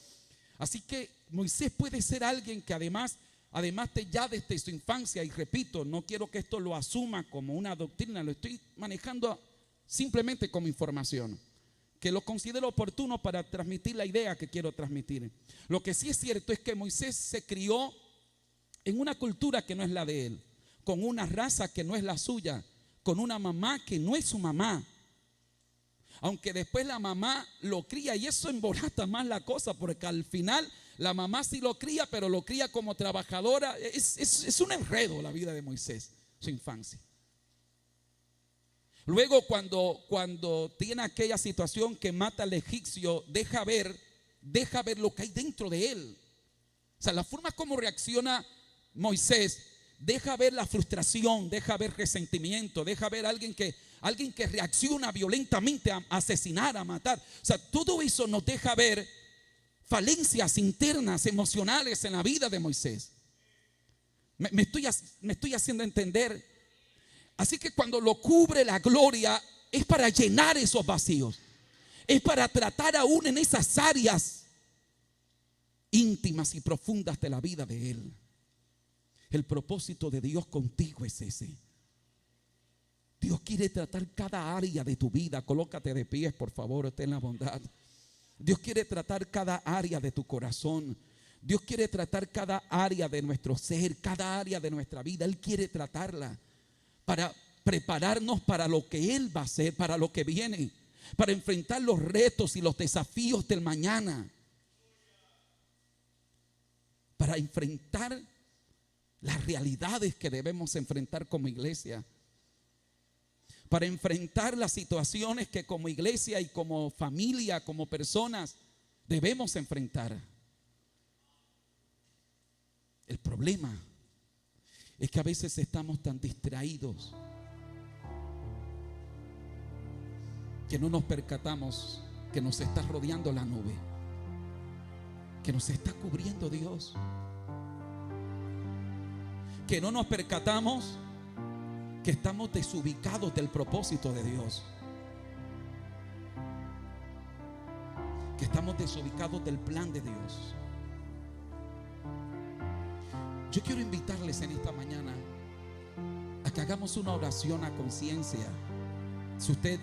Así que Moisés puede ser alguien que además ya desde su infancia, y repito, no quiero que esto lo asuma como una doctrina, lo estoy manejando simplemente como información, que lo considero oportuno para transmitir la idea que quiero transmitir. Lo que sí es cierto es que Moisés se crió en una cultura que no es la de él, con una raza que no es la suya, con una mamá que no es su mamá. Aunque después la mamá lo cría, y eso embolata más la cosa, porque al final la mamá sí lo cría, pero lo cría como trabajadora. Es un enredo la vida de Moisés, su infancia. Luego cuando tiene aquella situación que mata al egipcio, deja ver lo que hay dentro de él. O sea, la forma como reacciona Moisés deja ver la frustración, deja ver resentimiento, deja ver alguien que reacciona violentamente a asesinar, a matar. O sea, todo eso nos deja ver falencias internas, emocionales en la vida de Moisés. Me estoy haciendo entender. Así que cuando lo cubre la gloria, es para llenar esos vacíos. Es para tratar aún en esas áreas íntimas y profundas de la vida de él. El propósito de Dios contigo es ese. Dios quiere tratar cada área de tu vida. Colócate de pies, por favor, ten la bondad. Dios quiere tratar cada área de tu corazón. Dios quiere tratar cada área de nuestro ser, cada área de nuestra vida. Él quiere tratarla para prepararnos para lo que Él va a hacer, para lo que viene, para enfrentar los retos y los desafíos del mañana, para enfrentar las realidades que debemos enfrentar como iglesia, para enfrentar las situaciones que como iglesia y como familia, como personas debemos enfrentar. El problema es que a veces estamos tan distraídos que no nos percatamos que nos está rodeando la nube, que nos está cubriendo Dios, que no nos percatamos que estamos desubicados del propósito de Dios, que estamos desubicados del plan de Dios. Yo quiero invitarles en esta mañana a que hagamos una oración a conciencia. Si usted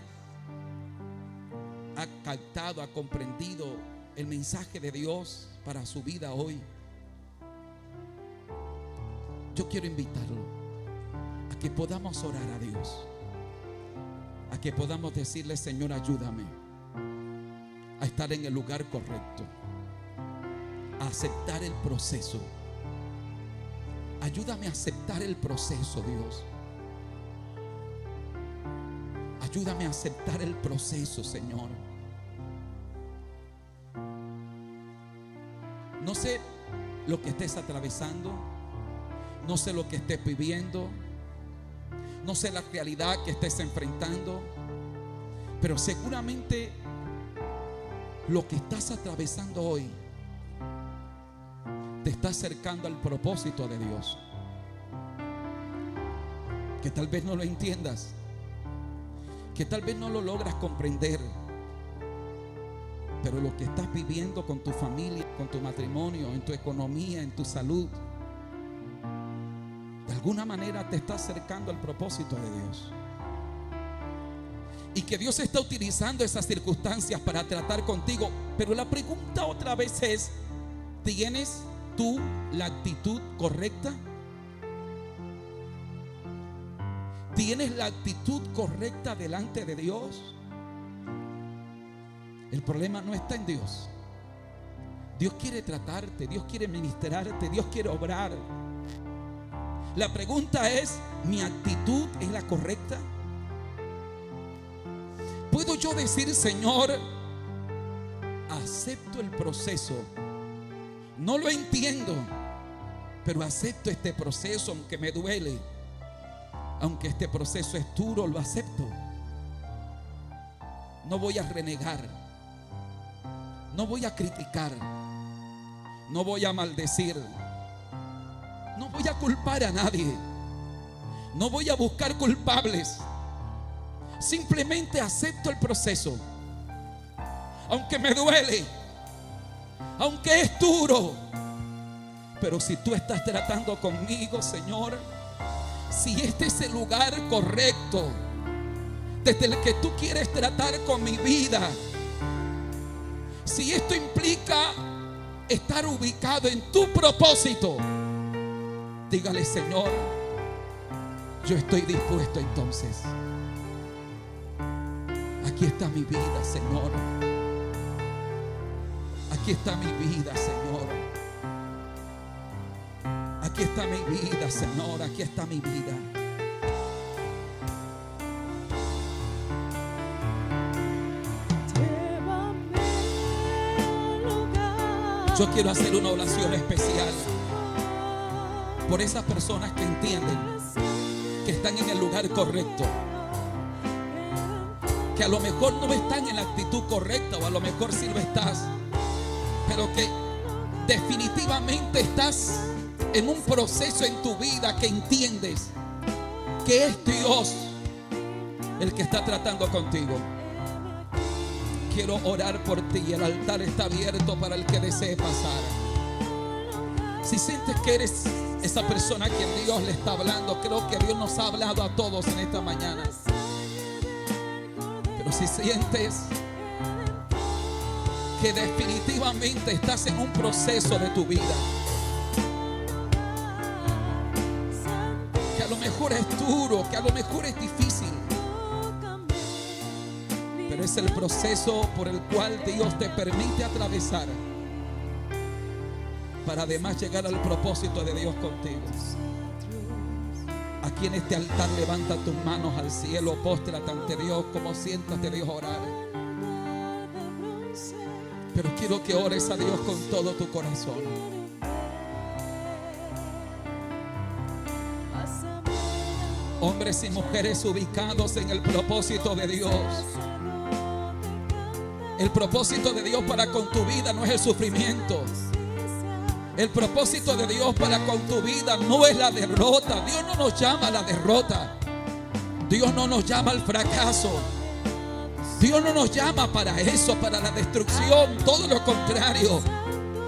ha captado, ha comprendido el mensaje de Dios para su vida hoy, yo quiero invitarlo a que podamos orar a Dios. a que podamos decirle: Señor, ayúdame a estar en el lugar correcto, a aceptar el proceso. Ayúdame a aceptar el proceso, Dios. Ayúdame a aceptar el proceso, Señor. No sé lo que estés atravesando, no sé lo que estés viviendo, no sé la realidad que estés enfrentando, pero seguramente lo que estás atravesando hoy te está acercando al propósito de Dios, que tal vez no lo entiendas, que tal vez no lo logras comprender, pero lo que estás viviendo con tu familia, con tu matrimonio, en tu economía, en tu salud, de alguna manera te está acercando al propósito de Dios. Y que Dios está utilizando esas circunstancias para tratar contigo. Pero la pregunta otra vez es: ¿tienes tú la actitud correcta? ¿Tienes la actitud correcta delante de Dios? El problema no está en Dios. Dios quiere tratarte, Dios quiere ministrarte, Dios quiere obrar. La pregunta es: ¿mi actitud es la correcta? ¿Puedo yo decir: Señor, acepto el proceso, no lo entiendo, pero acepto este proceso aunque me duele, aunque este proceso es duro, lo acepto? No voy a renegar, no voy a criticar, no voy a maldecir, no voy a culpar a nadie, no voy a buscar culpables. Simplemente acepto el proceso, aunque me duele, aunque es duro. Pero si tú estás tratando conmigo, Señor, si este es el lugar correcto desde el que tú quieres tratar con mi vida, si esto implica estar ubicado en tu propósito, dígale: Señor, yo estoy dispuesto entonces. Aquí está mi vida, Señor. Aquí está mi vida, Señor. Aquí está mi vida, Señor. Aquí está mi vida. Yo quiero hacer una oración especial por esas personas que entienden que están en el lugar correcto, que a lo mejor no están en la actitud correcta, o a lo mejor sí lo estás, pero que definitivamente estás en un proceso en tu vida que entiendes que es Dios el que está tratando contigo. Quiero orar por ti. El altar está abierto para el que desee pasar. Si sientes que eres esa persona a quien Dios le está hablando, creo que Dios nos ha hablado a todos en esta mañana. Pero si sientes que definitivamente estás en un proceso de tu vida, que a lo mejor es duro, que a lo mejor es difícil, pero es el proceso por el cual Dios te permite atravesar para además llegar al propósito de Dios contigo. Aquí en este altar levanta tus manos al cielo, póstrate ante Dios como sientas de Dios orar. Pero quiero que ores a Dios con todo tu corazón. Hombres y mujeres ubicados en el propósito de Dios. El propósito de Dios para con tu vida no es el sufrimiento. El propósito de Dios para con tu vida no es la derrota. Dios no nos llama a la derrota. Dios no nos llama al fracaso. Dios no nos llama para eso, para la destrucción. Todo lo contrario.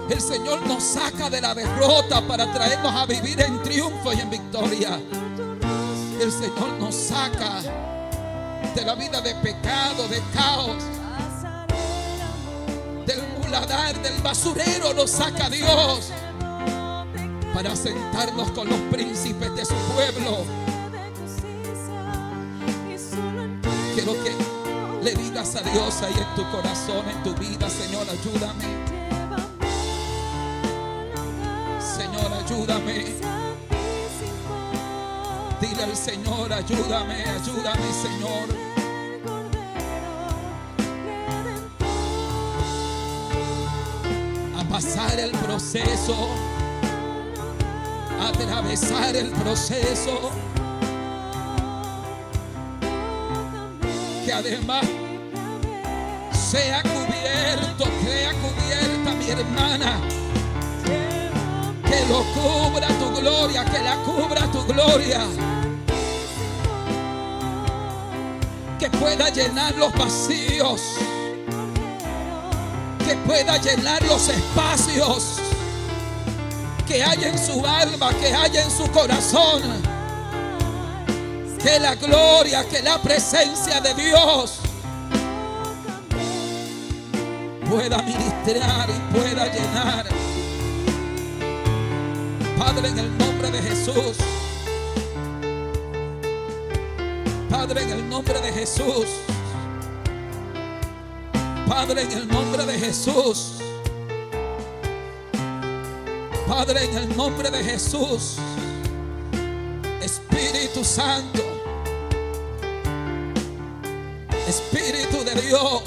El Señor nos saca de la derrota para traernos a vivir en triunfo y en victoria. El Señor nos saca de la vida de pecado, de caos, del muladar, del basurero. Nos saca Dios para sentarnos con los príncipes de su pueblo, quiero que le digas a Dios ahí en tu corazón, en tu vida: Señor, ayúdame. Señor, ayúdame. Dile al Señor: ayúdame, ayúdame, Señor. A pasar el proceso, a atravesar el proceso. Que además sea cubierto, sea cubierta mi hermana. Que lo cubra tu gloria, que la cubra tu gloria. Que pueda llenar los vacíos, que pueda llenar los espacios que hay en su alma, que hay en su corazón. Que la gloria, que la presencia de Dios pueda ministrar y pueda llenar. Padre, en el nombre de Jesús. Padre, en el nombre de Jesús. Padre, en el nombre de Jesús. Padre, en el nombre de Jesús. Espíritu Santo, Espíritu de Dios,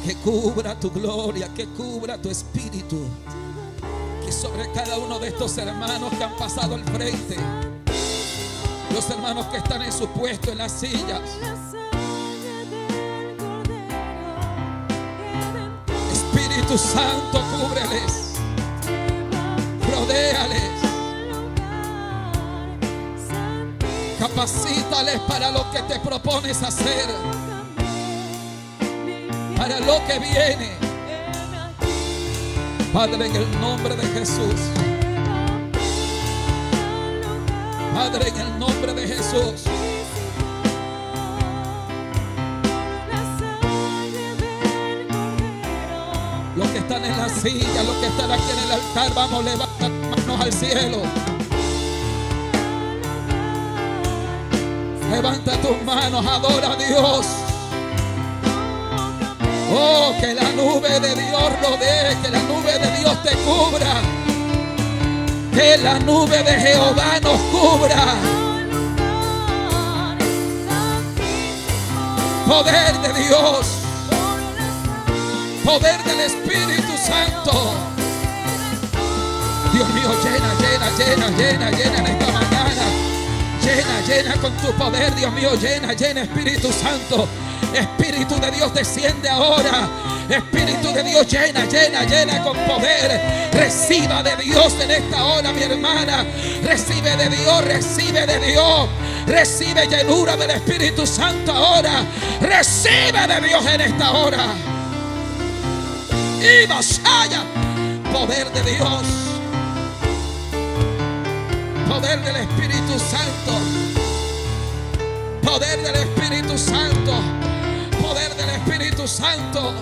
que cubra tu gloria, que cubra tu espíritu, que sobre cada uno de estos hermanos que han pasado al frente, los hermanos que están en su puesto en las sillas, Espíritu Santo, cúbreles, rodéales, capacítales para lo que te propones hacer, para lo que viene. Padre, en el nombre de Jesús. Padre, en el nombre de Jesús. Los que están en la silla, los que están aquí en el altar, vamos, levanta manos al cielo. Levanta tus manos, adora a Dios. Oh, que la nube de Dios rodee, que la nube de Dios te cubra, que la nube de Jehová nos cubra. Poder de Dios, poder del Espíritu Santo. Dios mío, llena en esta mañana. Llena con tu poder, Dios mío, llena, Espíritu Santo. Espíritu de Dios, desciende ahora. Espíritu de Dios, llena con poder. Reciba de Dios en esta hora, mi hermana. Recibe de Dios, recibe de Dios. Recibe llenura del Espíritu Santo ahora. Recibe de Dios en esta hora. Y vaya, poder de Dios, poder del Espíritu Santo, poder del Espíritu Santo, poder del Espíritu Santo.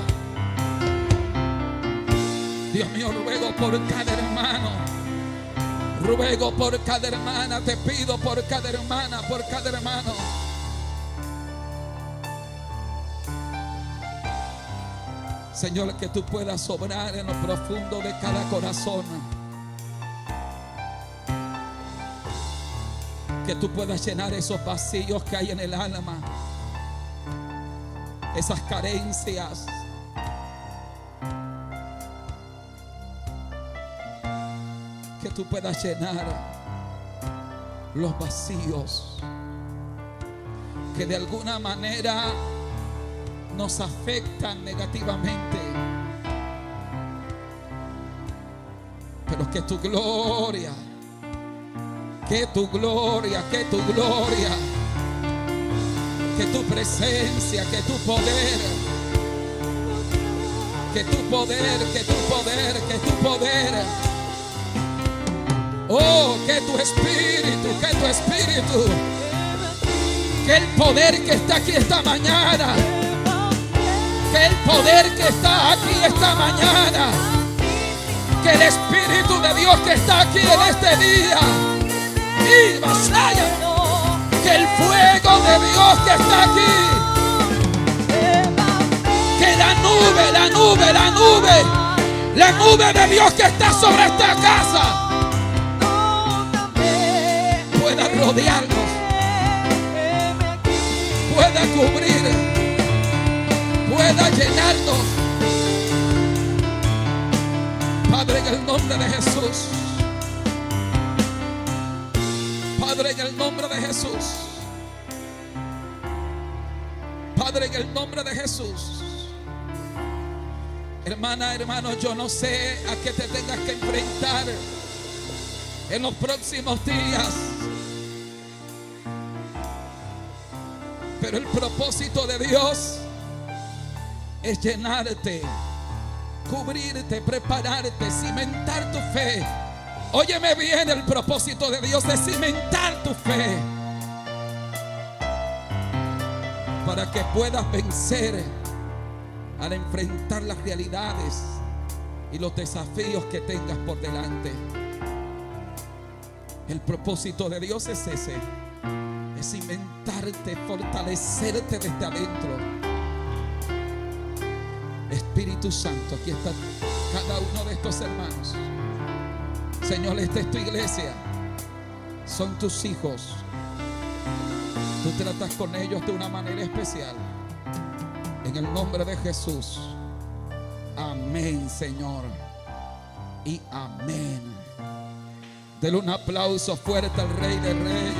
Dios mío, ruego por cada hermano, ruego por cada hermana, te pido por cada hermana, por cada hermano. Señor, que tú puedas obrar en lo profundo de cada corazón. Que tú puedas llenar esos vacíos que hay en el alma, esas carencias. Que tú puedas llenar los vacíos que de alguna manera nos afectan negativamente, pero que tu gloria, que tu gloria, que tu gloria, que tu presencia, que tu poder, que tu poder, que tu poder, que tu poder, oh, que tu espíritu, que el poder que está aquí esta mañana, que el poder que está aquí esta mañana, que el Espíritu de Dios que está aquí en este día, y vasalla, que el fuego de Dios que está aquí, que la nube de Dios que está sobre esta casa pueda rodearnos, pueda cubrir, pueda llenarnos. Padre, en el nombre de Jesús. Padre, en el nombre de Jesús. Padre, en el nombre de Jesús. Hermana, hermano, yo no sé a qué te tengas que enfrentar en los próximos días, pero el propósito de Dios es llenarte, cubrirte, prepararte, cimentar tu fe. Óyeme bien, el propósito de Dios es cimentar tu fe para que puedas vencer al enfrentar las realidades y los desafíos que tengas por delante. El propósito de Dios es ese, es cimentarte, fortalecerte desde adentro. Espíritu Santo, aquí está cada uno de estos hermanos. Señor, esta es tu iglesia, son tus hijos. Tú tratas con ellos de una manera especial. En el nombre de Jesús. Amén, Señor. Y amén. Dele un aplauso fuerte al Rey de Reyes.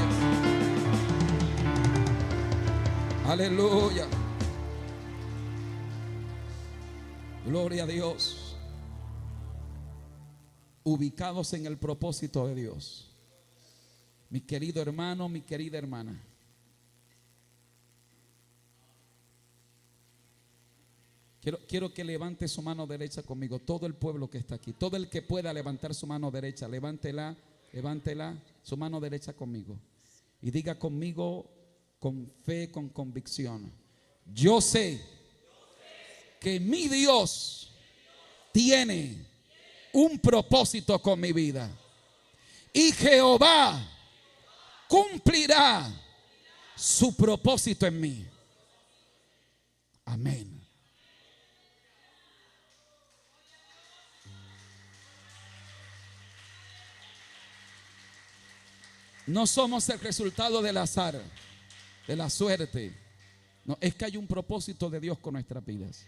Aleluya. Gloria a Dios. Ubicados en el propósito de Dios. Mi querido hermano, mi querida hermana. Quiero que levante su mano derecha conmigo. Todo el pueblo que está aquí. Todo el que pueda levantar su mano derecha. Levántela, levántela. Su mano derecha conmigo. Y diga conmigo con fe, con convicción. Yo sé que mi Dios tiene un propósito con mi vida. Y Jehová cumplirá su propósito en mí. Amén. No somos el resultado del azar, de la suerte. No, es que hay un propósito de Dios con nuestras vidas.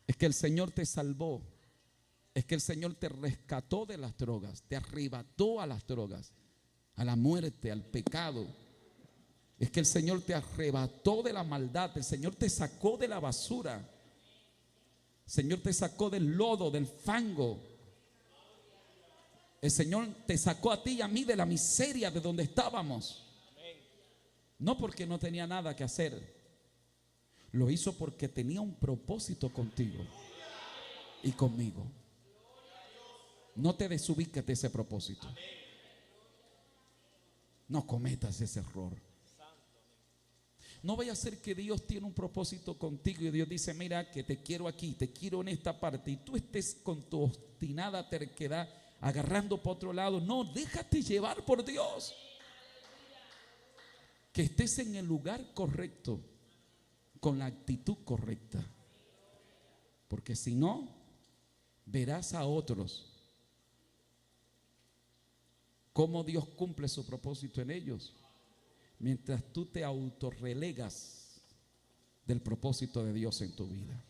Es que el Señor te salvó. Es que el Señor te rescató de las drogas, te arrebató a las drogas, a la muerte, al pecado. Es que el Señor te arrebató de la maldad. El Señor te sacó de la basura. El Señor te sacó del lodo, del fango. El Señor te sacó a ti y a mí de la miseria de donde estábamos. No porque no tenía nada que hacer. Lo hizo porque tenía un propósito contigo y conmigo. No te desubiques de ese propósito. No cometas ese error. No vaya a ser que Dios tiene un propósito contigo y Dios dice: mira, que te quiero aquí, te quiero en esta parte, y tú estés con tu obstinada terquedad agarrando por otro lado. No, déjate llevar por Dios. Que estés en el lugar correcto, con la actitud correcta. Porque si no, verás a otros cómo Dios cumple su propósito en ellos, mientras tú te autorrelegas del propósito de Dios en tu vida.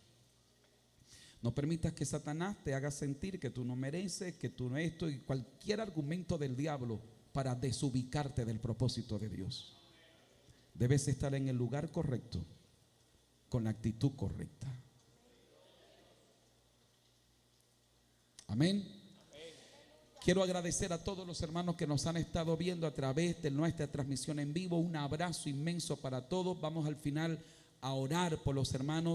No permitas que Satanás te haga sentir que tú no mereces, que tú no esto, y cualquier argumento del diablo para desubicarte del propósito de Dios. Debes estar en el lugar correcto, con la actitud correcta. Amén. Quiero agradecer a todos los hermanos que nos han estado viendo a través de nuestra transmisión en vivo. Un abrazo inmenso para todos. Vamos al final a orar por los hermanos.